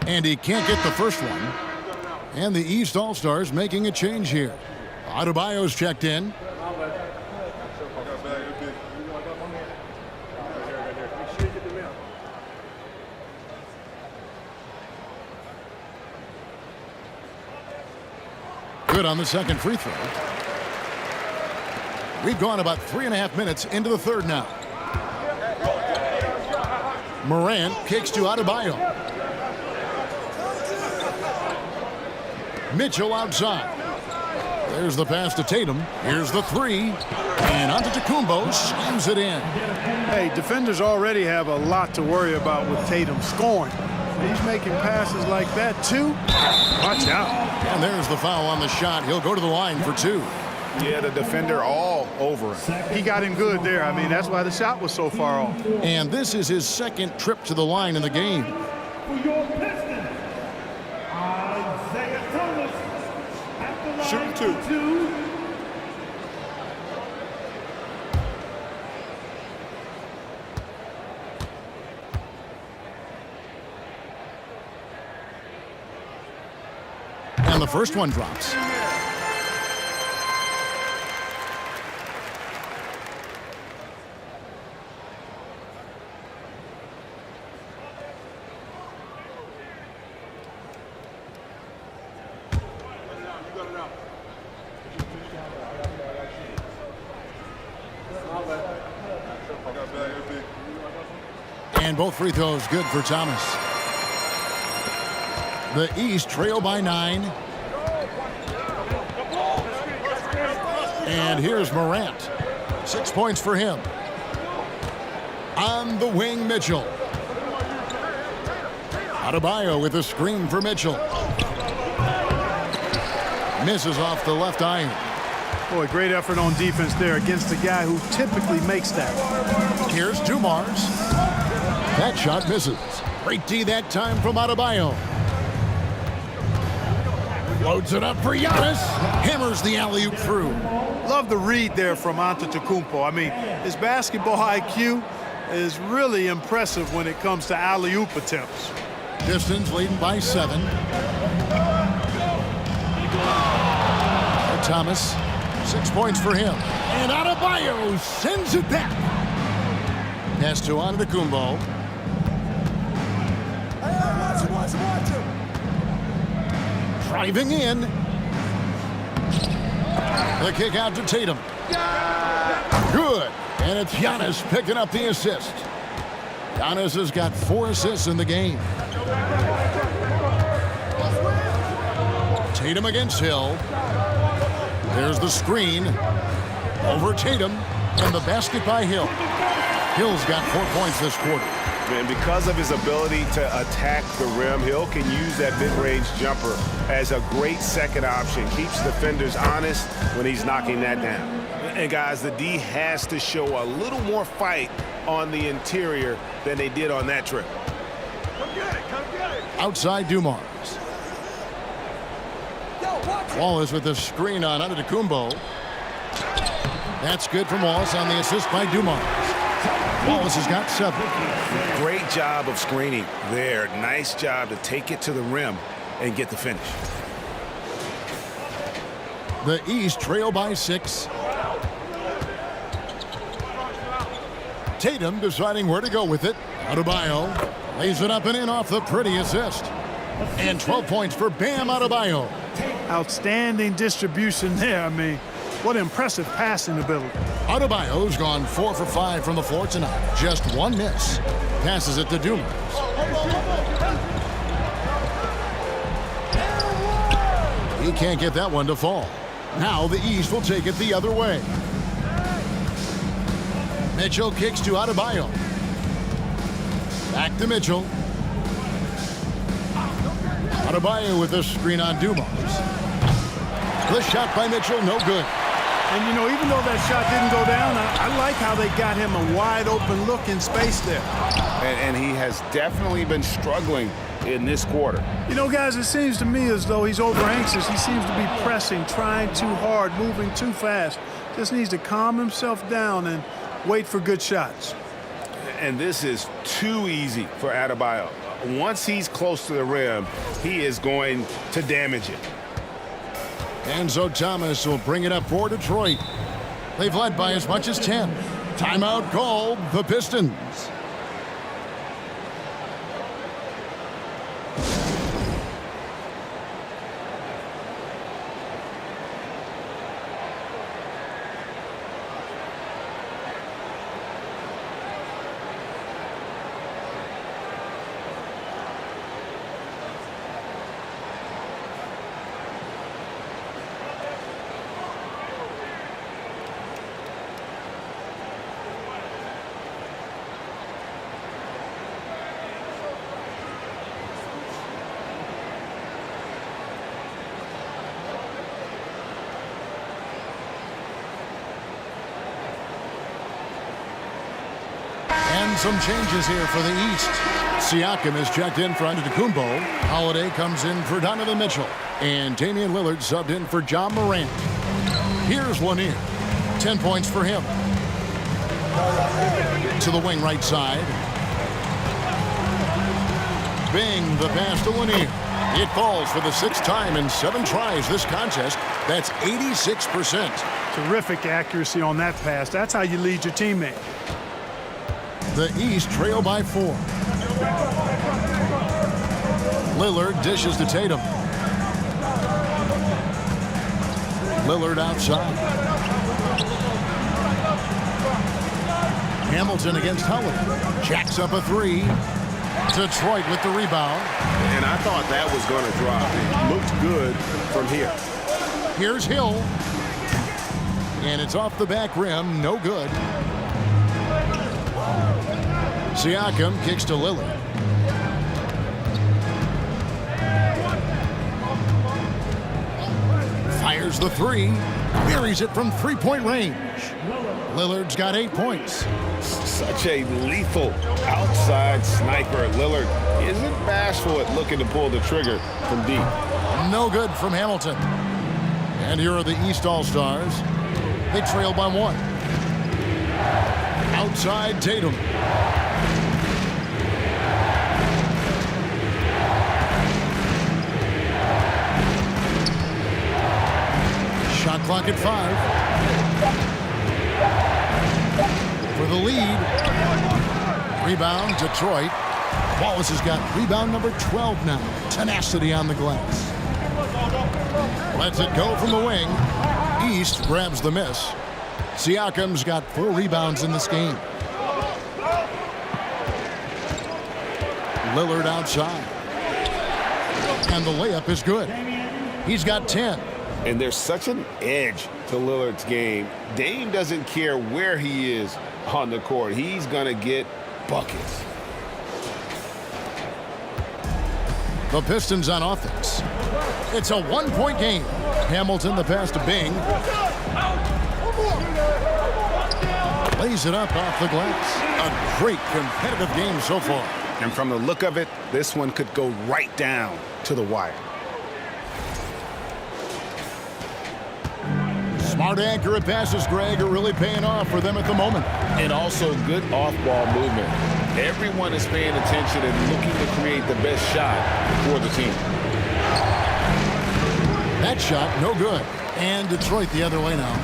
And he can't get the first one. And the East All-Stars making a change here. Adebayo's checked in. Good on the second free throw. We've gone about 3.5 minutes into the third now. Morant kicks to Adebayo. Mitchell outside. There's the pass to Tatum. Here's the three. And Antetokounmpo slams it in. Hey, defenders already have a lot to worry about with Tatum scoring. He's making passes like that, too. Watch out. And there's the foul on the shot. He'll go to the line for two. Yeah, the defender all over him. He got him good there. I mean, that's why the shot was so far off. And this is his second trip to the line in the game. For your Pistons, Isaiah Thomas at the line Shooting for two. And the first one drops. And both free throws good for Thomas. The East trail by 9. And here's Morant. 6 points for him. On the wing, Mitchell. Adebayo with a screen for Mitchell. Misses off the left iron. Boy, great effort on defense there against the guy who typically makes that. Here's Dumars. That shot misses. Great D that time from Adebayo. Loads it up for Giannis. Hammers the alley-oop through. Love the read there from Antetokounmpo. I mean, his basketball IQ is really impressive when it comes to alley-oop attempts. Pistons leading by 7. Thomas, 6 points for him. And Adebayo sends it back. Pass to Antetokounmpo. Driving in. The kick out to Tatum. Good. And it's Giannis picking up the assist. Giannis has got 4 assists in the game. Tatum against Hill. There's the screen. Over Tatum. And the basket by Hill. Hill's got 4 points this quarter. And because of his ability to attack the rim, Hill can use that mid-range jumper as a great second option. Keeps defenders honest when he's knocking that down. And guys, the D has to show a little more fight on the interior than they did on that trip. Come get it, come get it. Outside Dumars. Wallace with the screen on Antetokounmpo. That's good from Wallace on the assist by Dumars. Wallace has got 7. Great job of screening there. Nice job to take it to the rim and get the finish. The East trail by 6. Tatum deciding where to go with it. Adebayo lays it up and in off the pretty assist. And 12 points for Bam Adebayo. Outstanding distribution there. I mean, what impressive passing ability. Adebayo's gone 4 for 5 from the floor tonight. Just 1 miss. Passes it to Dumars. He can't get that one to fall. Now the East will take it the other way. Mitchell kicks to Adebayo. Back to Mitchell. Adebayo with the screen on Dumars. The shot by Mitchell, no good. And, you know, even though that shot didn't go down, I like how they got him a wide-open look in space there. And he has definitely been struggling in this quarter. You know, guys, it seems to me as though he's over-anxious. He seems to be pressing, trying too hard, moving too fast. Just needs to calm himself down and wait for good shots. And this is too easy for Adebayo. Once he's close to the rim, he is going to damage it. And so Thomas will bring it up for Detroit. They've led by as much as 10. Timeout called the Pistons. And some changes here for the East. Siakam is checked in for Antetokounmpo. Holiday comes in for Donovan Mitchell. And Damian Lillard subbed in for John Morant. Here's Lanier. 10 points for him. To the wing right side. Bing, the pass to Lanier. It falls for the 6th time in 7 tries this contest. That's 86%. Terrific accuracy on that pass. That's how you lead your teammate. The East trail by 4. Lillard dishes to Tatum. Lillard outside. Hamilton against Howard. Jacks up a 3. Detroit with the rebound. And I thought that was going to drop. It looked good from here. Here's Hill. And it's off the back rim. No good. Siakam kicks to Lillard. Fires the 3. Buries it from 3-point range. Lillard's got 8 points. Such a lethal outside sniper. Lillard isn't bashful at looking to pull the trigger from deep. No good from Hamilton. And here are the East All-Stars. They trail by 1. Outside Tatum. Shot clock at 5. For the lead. Rebound, Detroit. Wallace has got rebound number 12 now. Tenacity on the glass. Lets it go from the wing. East grabs the miss. Siakam's got 4 rebounds in this game. Lillard outside. And the layup is good. He's got 10. And there's such an edge to Lillard's game. Dame doesn't care where he is on the court. He's going to get buckets. The Pistons on offense. It's a 1-point game. Hamilton, the pass to Bing. Lays it up off the glass. A great competitive game so far. And from the look of it, this one could go right down to the wire. Smart, accurate passes, Greg, are really paying off for them at the moment. And also good off-ball movement. Everyone is paying attention and looking to create the best shot for the team. That shot, no good. And Detroit the other way now.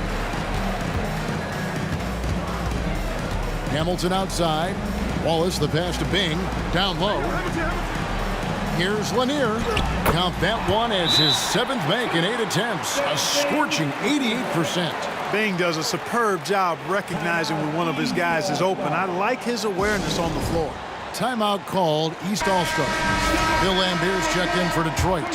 Hamilton outside. Wallace, the pass to Bing. Down low. Here's Lanier. Count that one as his 7th make in 8 attempts. A scorching 88%. Bing does a superb job recognizing when one of his guys is open. I like his awareness on the floor. Timeout called. East All-Stars. Bill Lambier's checked in for Detroit.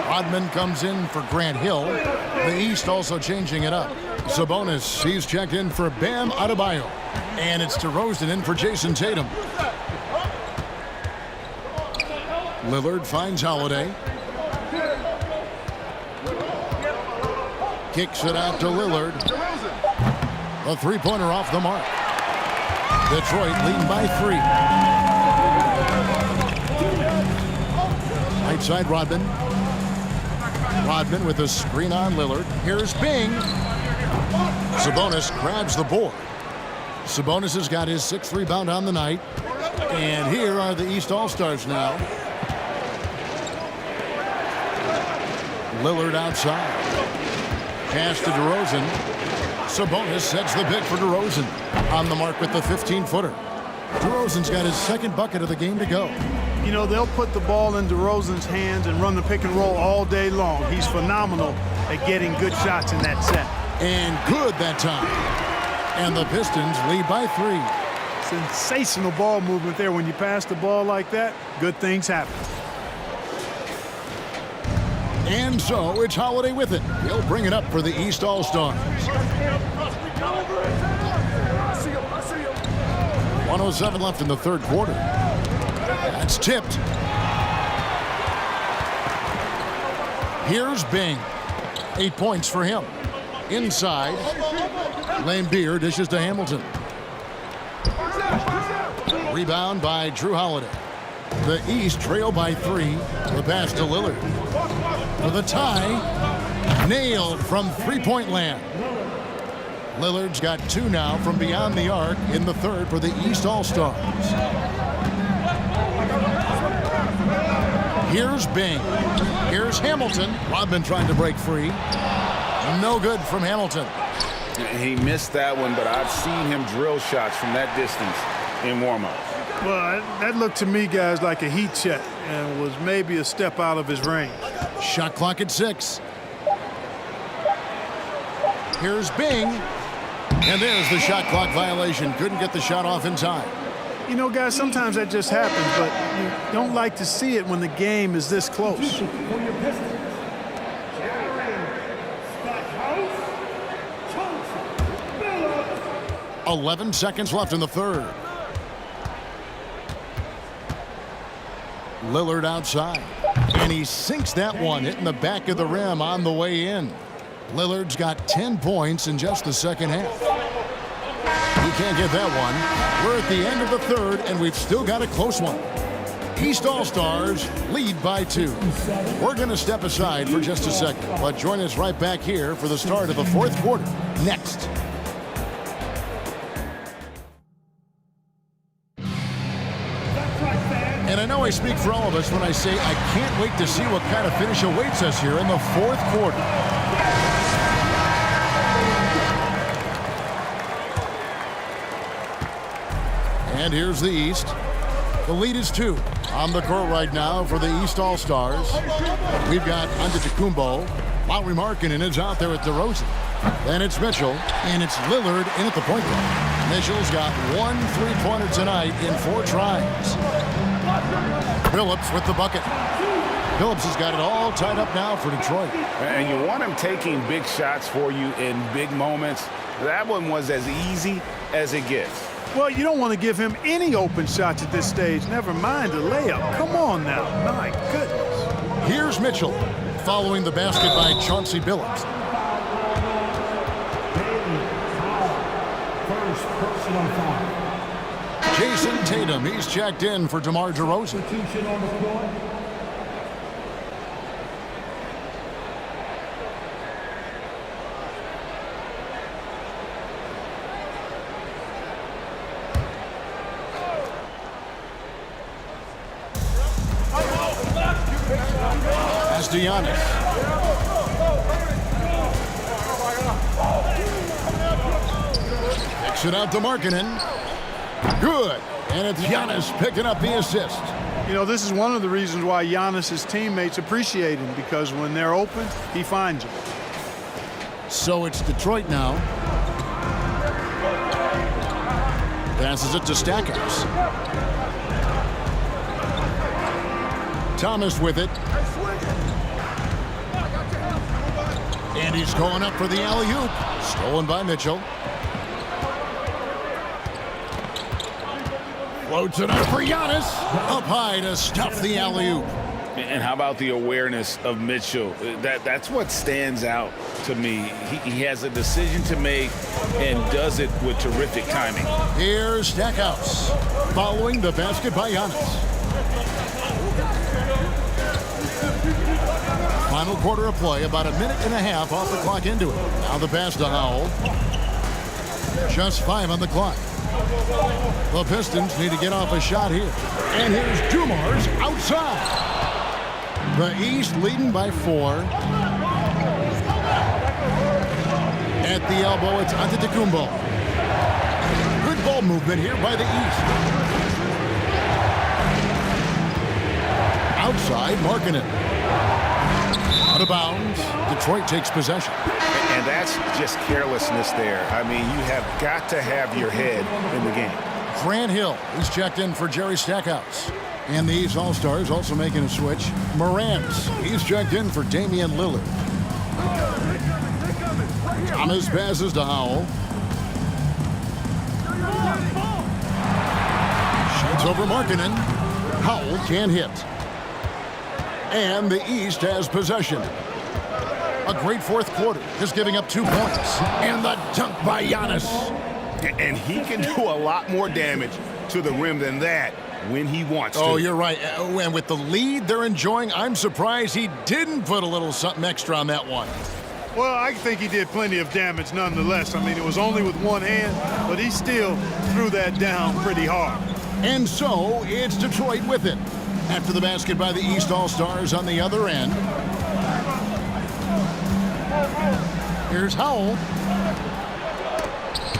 Rodman comes in for Grant Hill. The East also changing it up. Sabonis, he's checked in for Bam Adebayo. And it's DeRozan in for Jason Tatum. Lillard finds Holiday. Kicks it out to Lillard. A 3-pointer off the mark. Detroit leading by 3. Right side, Rodman. Rodman with a screen on Lillard. Here's Bing. Sabonis grabs the board. Sabonis has got his 6th rebound on the night. And here are the East All-Stars now. Lillard outside. Pass to DeRozan. Sabonis sets the pick for DeRozan. On the mark with the 15-footer. DeRozan's got his 2nd bucket of the game to go. You know, they'll put the ball in DeRozan's hands and run the pick and roll all day long. He's phenomenal at getting good shots in that set. And good that time. And the Pistons lead by 3. Sensational ball movement there. When you pass the ball like that, good things happen. And so it's Holiday with it. He'll bring it up for the East All-Stars. 1:07 left in the 3rd quarter. That's tipped. Here's Bing. 8 points for him. Inside. Lambeer dishes to Hamilton. Rebound by Drew Holiday. The East trail by 3. The pass to Lillard. For the tie. Nailed from three-point land. Lillard's got 2 now from beyond the arc in the third for the East All-Stars. Here's Bing. Here's Hamilton. Rodman trying to break free. No good from Hamilton. He missed that one, but I've seen him drill shots from that distance in warm-ups. Well, that looked to me, guys, like a heat check and was maybe a step out of his range. Shot clock at 6. Here's Bing. And there's the shot clock violation. Couldn't get the shot off in time. You know, guys, sometimes that just happens, but you don't like to see it when the game is this close. 11 seconds left in the third. Lillard outside. And he sinks that one, hitting the back of the rim on the way in. Lillard's got 10 points in just the second half. He can't get that one. We're at the end of the third, and we've still got a close one. East All-Stars lead by 2. We're going to step aside for just a second, but join us right back here for the start of the fourth quarter next. And I know I speak for all of us when I say I can't wait to see what kind of finish awaits us here in the fourth quarter. And here's the East. The lead is 2 on the court right now for the East All-Stars. We've got Antetokounmpo. Lauri Markkanen is out there at DeRozan. Then it's Mitchell, and it's Lillard in at the point guard. Mitchell's got 1 3-pointer tonight in 4 tries. Phillips with the bucket. Phillips has got it all tied up now for Detroit. And you want him taking big shots for you in big moments. That one was as easy as it gets. Well, you don't want to give him any open shots at this stage. Never mind a layup. Come on now. My goodness. Here's Mitchell following the basket by Chauncey Billups. First personal foul. Jason Tatum, he's checked in for DeMar DeRozan. Substitution on the floor. As to Giannis. Kicks it out to Markkanen. Good. And it's Giannis picking up the assist. You know, this is one of the reasons why Giannis' teammates appreciate him, because when they're open, he finds them. So it's Detroit now. Passes it to Stackhouse. Thomas with it. And he's going up for the alley-oop. Stolen by Mitchell. Floats it up for Giannis. Up high to stuff the alley-oop. And how about the awareness of Mitchell? That's what stands out to me. He has a decision to make and does it with terrific timing. Here's Stackhouse following the basket by Giannis. Final quarter of play, about a minute and a half off the clock into it. Now the pass to Howell. Just 5 on the clock. The Pistons need to get off a shot here. And here's Dumars outside. The East leading by 4. At the elbow, it's Antetokounmpo. Good ball movement here by the East. Outside, Markkanen. Out of bounds. Detroit takes possession. And that's just carelessness there. I mean, you have got to have your head in the game. Grant Hill, he's checked in for Jerry Stackhouse. And the East All-Stars also making a switch. Morantz, he's checked in for Damian Lillard. Thomas passes to Howell. Shoots over Markkanen. Howell can't hit. And the East has possession. A great fourth quarter, just giving up 2 points. And the dunk by Giannis. And he can do a lot more damage to the rim than that when he wants to. Oh, you're right. And with the lead they're enjoying, I'm surprised he didn't put a little something extra on that one. Well, I think he did plenty of damage nonetheless. I mean, it was only with one hand, but he still threw that down pretty hard. And so it's Detroit with it. After the basket by the East All-Stars on the other end. Here's Howell.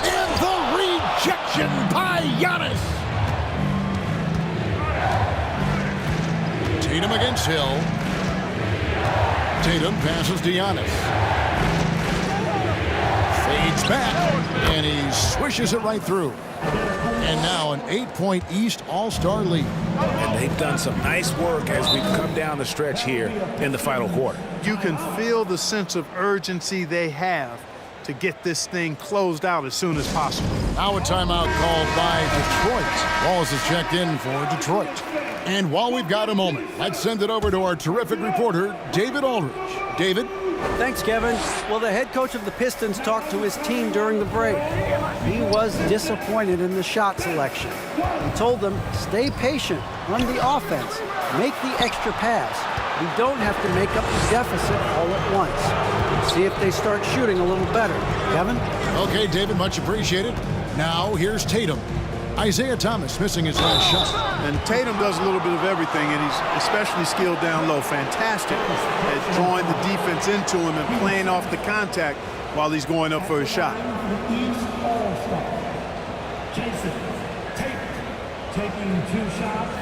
And the rejection by Giannis. Tatum against Hill. Tatum passes to Giannis. Fades back, and he swishes it right through. And now an 8-point East All-Star lead. And they've done some nice work as we come down the stretch here in the final quarter. You can feel the sense of urgency they have to get this thing closed out as soon as possible. Now a timeout called by Detroit. Walls is checked in for Detroit. And while we've got a moment, let's send it over to our terrific reporter, David Aldridge. David? Thanks, Kevin. Well, the head coach of the Pistons talked to his team during the break. He was disappointed in the shot selection. He told them, stay patient, run the offense, make the extra pass. We don't have to make up the deficit all at once. See if they start shooting a little better. Kevin? Okay, David, much appreciated. Now here's Tatum. Isaiah Thomas missing his last shot. And Tatum does a little bit of everything, and he's especially skilled down low. Fantastic at drawing the defense into him and playing off the contact while he's going up for a shot. East All-Star. Jason Tatum taking 2 shots.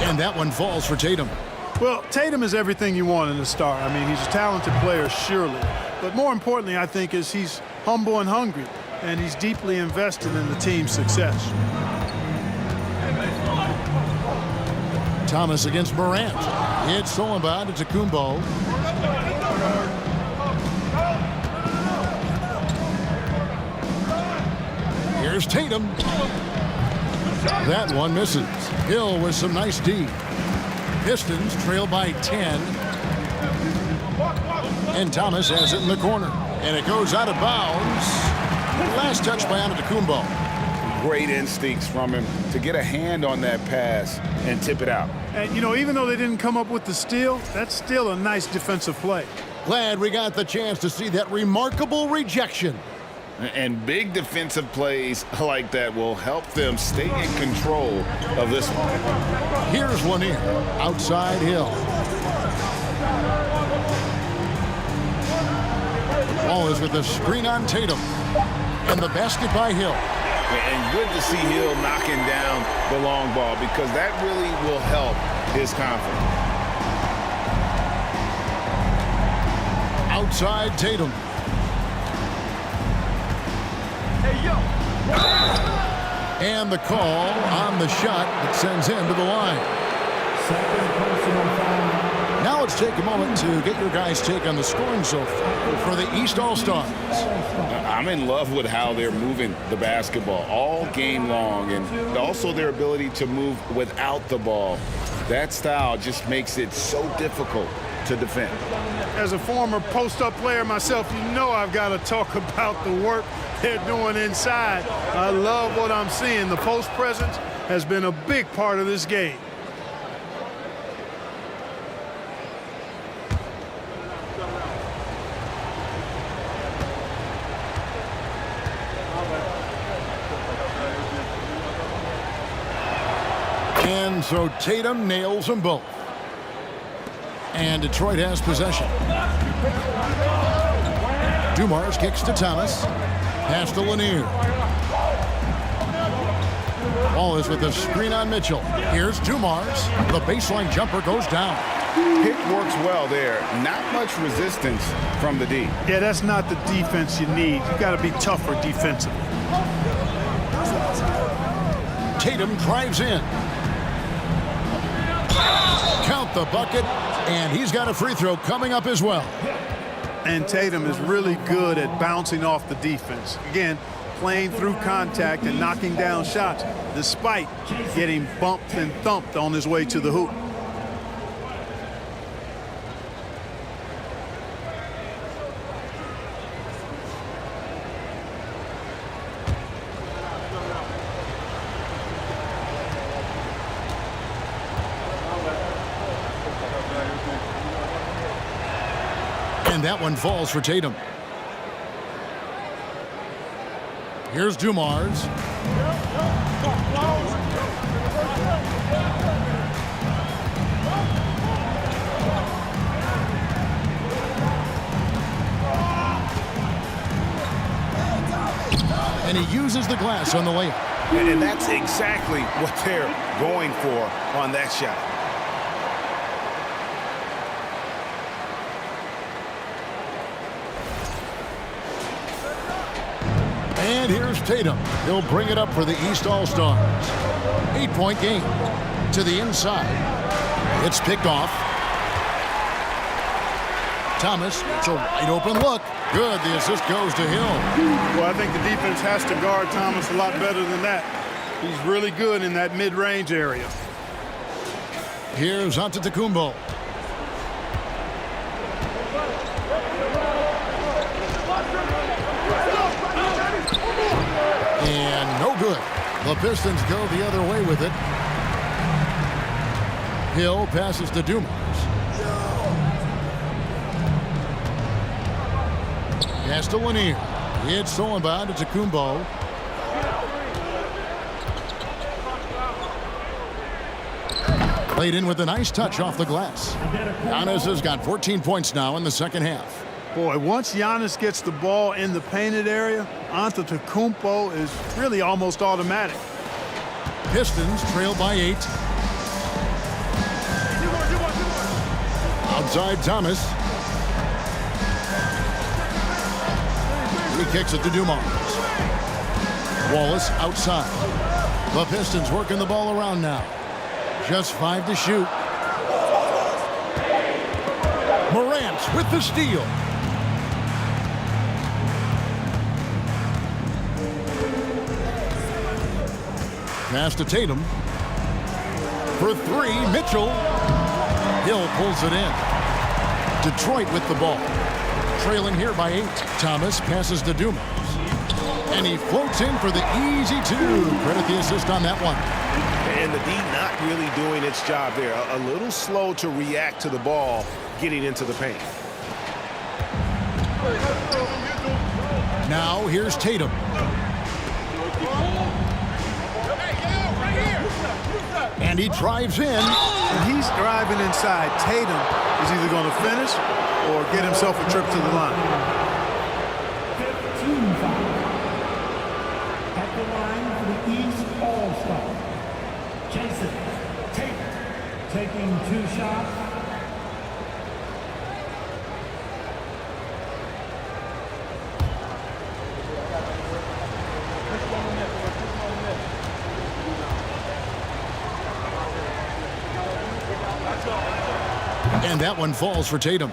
And that one falls for Tatum. Well, Tatum is everything you want in a star. I mean, he's a talented player, surely. But more importantly, I think, is he's humble and hungry, and he's deeply invested in the team's success. Thomas against Morant. It's stolen by Antetokounmpo. Here's Tatum. That one misses. Hill with some nice D. Pistons trail by 10. And Thomas has it in the corner. And it goes out of bounds. Last touch by Antetokounmpo. Great instincts from him to get a hand on that pass and tip it out. And, you know, even though they didn't come up with the steal, that's still a nice defensive play. Glad we got the chance to see that remarkable rejection. And big defensive plays like that will help them stay in control of this one. Here's one in. Outside Hill. Ball is with the screen on Tatum. And the basket by Hill. And good to see Hill knocking down the long ball because that really will help his confidence. Outside Tatum. And the call on the shot that sends him to the line. Now let's take a moment to get your guys' take on the scoring so far for the East All-Stars. I'm in love with how they're moving the basketball all game long and also their ability to move without the ball. That style just makes it so difficult to defend. As a former post-up player myself, you know I've got to talk about the work they're doing inside. I love what I'm seeing. The post presence has been a big part of this game. And so Tatum nails them both. And Detroit has possession. Dumars kicks to Thomas. Pass to Lanier. Ball is with the screen on Mitchell. Here's Dumars. The baseline jumper goes down. Pick works well there. Not much resistance from the D. Yeah, that's not the defense you need. You got to be tougher defensively. Tatum drives in. Count the bucket, and he's got a free throw coming up as well. And Tatum is really good at bouncing off the defense. Again, playing through contact and knocking down shots, despite getting bumped and thumped on his way to the hoop. that one falls for Tatum. Here's Dumars. And he uses the glass on the layup. And that's exactly what they're going for on that shot. And here's Tatum. He'll bring it up for the East All-Stars. 8-point game. To the inside. It's picked off. Thomas, it's a wide open look. Good, the assist goes to Hill. Well, I think the defense has to guard Thomas a lot better than that. He's really good in that mid-range area. Here's Antetokounmpo. And no good. The Pistons go the other way with it. Hill passes to Dumars. Pass to Lanier. It's stolen by Antetokounmpo. Played in with a nice touch off the glass. Giannis has got 14 points now in the second half. Boy, once Giannis gets the ball in the painted area, Antetokounmpo is really almost automatic. Pistons trail by 8. Outside Thomas. He kicks it to Dumars. Wallace outside. The Pistons working the ball around now. Just 5 to shoot. Morant with the steal. Pass to Tatum. For 3, Mitchell. Hill pulls it in. Detroit with the ball. Trailing here by 8. Thomas passes to Dumars. And he floats in for the easy 2. Credit the assist on that one. And the D not really doing its job there. A little slow to react to the ball getting into the paint. Now here's Tatum. And he drives in. When he's driving inside, Tatum is either going to finish or get himself a trip to the line. 15 foul. At the line for the East All-Star. Jason Tatum taking 2 shots. And that one falls for Tatum.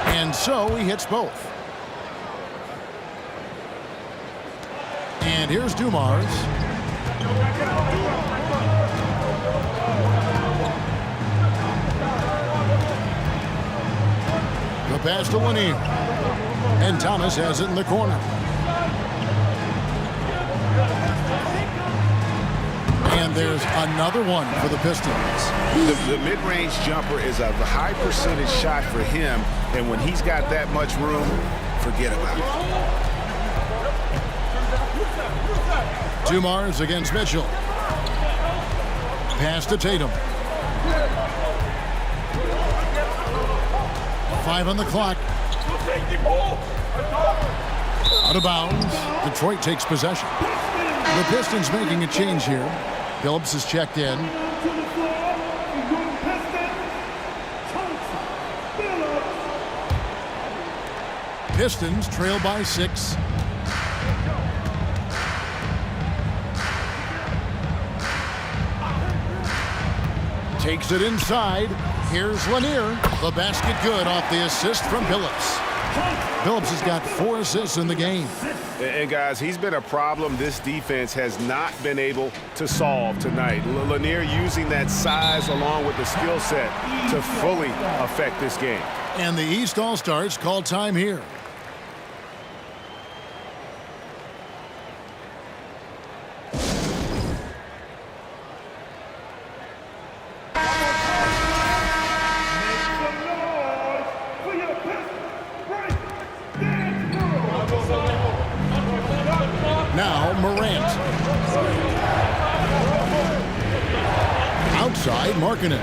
And so he hits both. And here's Dumars. The pass to Lanier. And Thomas has it in the corner. And there's another one for the Pistons. The mid-range jumper is a high percentage shot for him, and when he's got that much room, forget about it. Dumars against Mitchell. Pass to Tatum. 5 on the clock. Out of bounds. Detroit takes possession. The Pistons making a change here. Phillips is checked in. Pistons trail by 6. Takes it inside. Here's Lanier. The basket good off the assist from Phillips. Phillips has got 4 assists in the game. And guys, he's been a problem this defense has not been able to solve tonight. Lanier using that size along with the skill set to fully affect this game. And the East All-Stars call time here. Now Morant. Outside, Markkanen.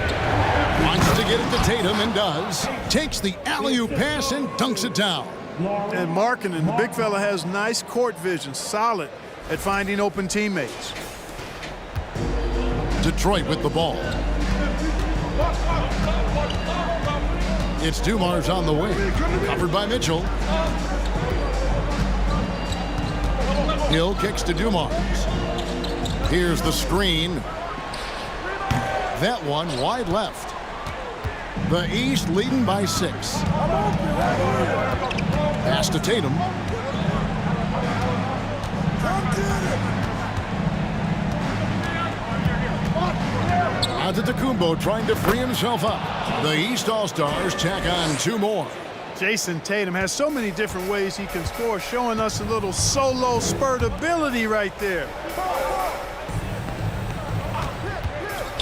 Wants to get it to Tatum and does. Takes the alley-oop pass and dunks it down. And Markkanen, the big fella, has nice court vision, solid at finding open teammates. Detroit with the ball. It's Dumars on the wing. Covered by Mitchell. Hill kicks to Dumars. Here's the screen. That one wide left. The East leading by 6. Pass to Tatum. Antetokounmpo trying to free himself up. The East All-Stars tack on 2 more. Jason Tatum has so many different ways he can score, showing us a little solo spurt ability right there.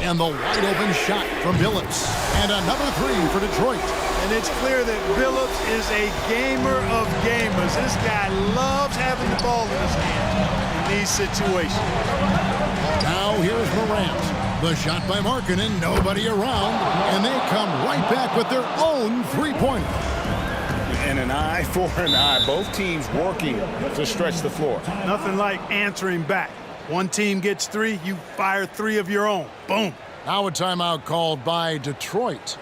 And the wide open shot from Billups. And another 3 for Detroit. And it's clear that Billups is a gamer of gamers. This guy loves having the ball in his hand in these situations. Now here's Morant. The shot by Markkanen, nobody around. And they come right back with their own 3-pointer. And an eye for an eye. Both teams working to stretch the floor. Nothing like answering back. One team gets 3, you fire 3 of your own. Boom. Now a timeout called by Detroit.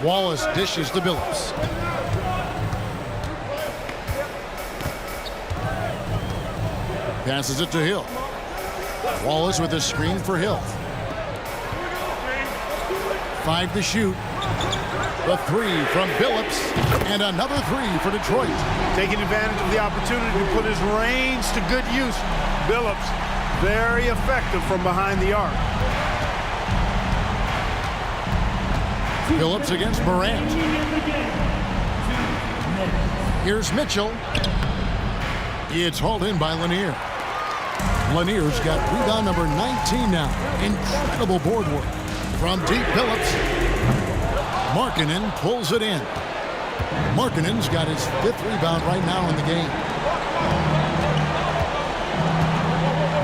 Wallace dishes to Billups. Passes it to Hill. Wallace with a screen for Hill. 5 to shoot. The 3 from Billups. And another 3 for Detroit. Taking advantage of the opportunity to put his range to good use. Billups, very effective from behind the arc. Billups against Morant. Here's Mitchell. It's hauled in by Lanier. Lanier's got rebound number 19 now. Incredible board work. From deep, Billups. Markkanen pulls it in. Markkanen's got his 5th rebound right now in the game.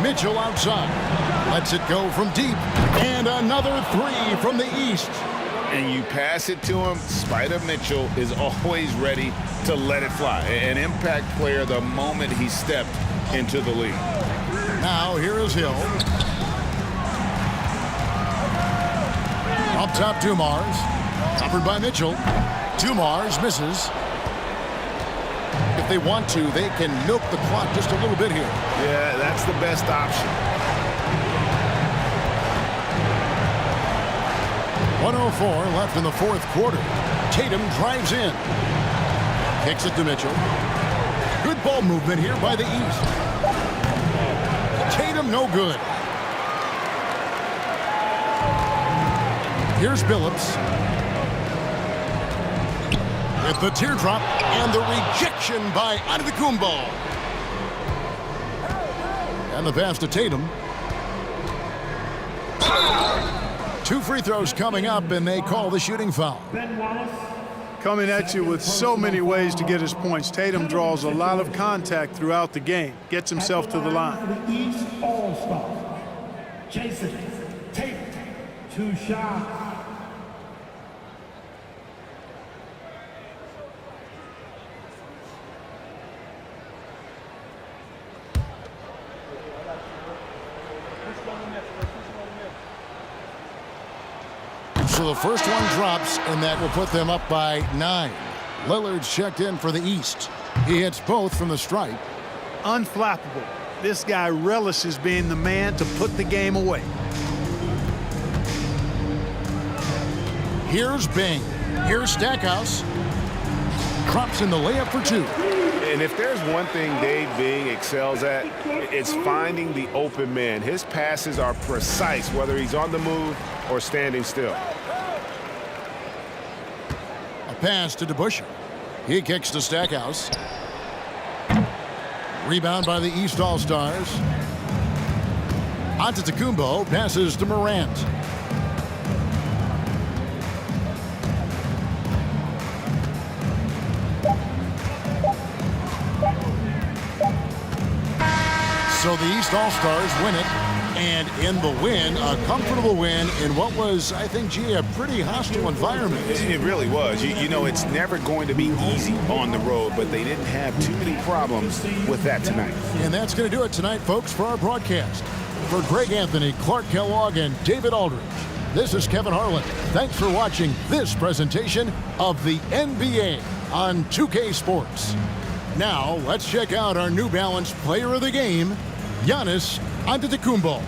Mitchell outside. Lets it go from deep. And another 3 from the East. And you pass it to him, Spider Mitchell is always ready to let it fly. An impact player the moment he stepped into the league. Now here is Hill. Up top, Dumars. Covered by Mitchell. Dumars misses. If they want to, they can milk the clock just a little bit here. Yeah, that's the best option. 1:04 left in the fourth quarter. Tatum drives in. Kicks it to Mitchell. Good ball movement here by the East. Tatum no good. Here's Billups. With the teardrop and the rejection by Antetokounmpo. And the pass to Tatum. 2 free throws coming up, and they call the shooting foul. Ben Wallace. Coming at you with so many ways to get his points. Tatum draws a lot of contact throughout the game. Gets himself to the line. For the East All-Star, Jason Tatum. 2 shots. So the first one drops, and that will put them up by 9. Lillard's checked in for the East. He hits both from the stripe. Unflappable. This guy relishes being the man to put the game away. Here's Bing. Here's Stackhouse. Drops in the layup for 2. And if there's one thing Dave Bing excels at, it's finding the open man. His passes are precise, whether he's on the move or standing still. A pass to DeBusschere. He kicks to Stackhouse. Rebound by the East All-Stars. Antetokounmpo passes to Morant. So the East All-Stars win it, and in the win, a comfortable win in what was, I think, gee, a pretty hostile environment. It really was. You know, it's never going to be easy on the road, but they didn't have too many problems with that tonight. And that's going to do it tonight, folks, for our broadcast. For Greg Anthony, Clark Kellogg, and David Aldridge, this is Kevin Harlan. Thanks for watching this presentation of the NBA on 2K Sports. Now, let's check out our New Balance player of the game, Giannis Antetokounmpo.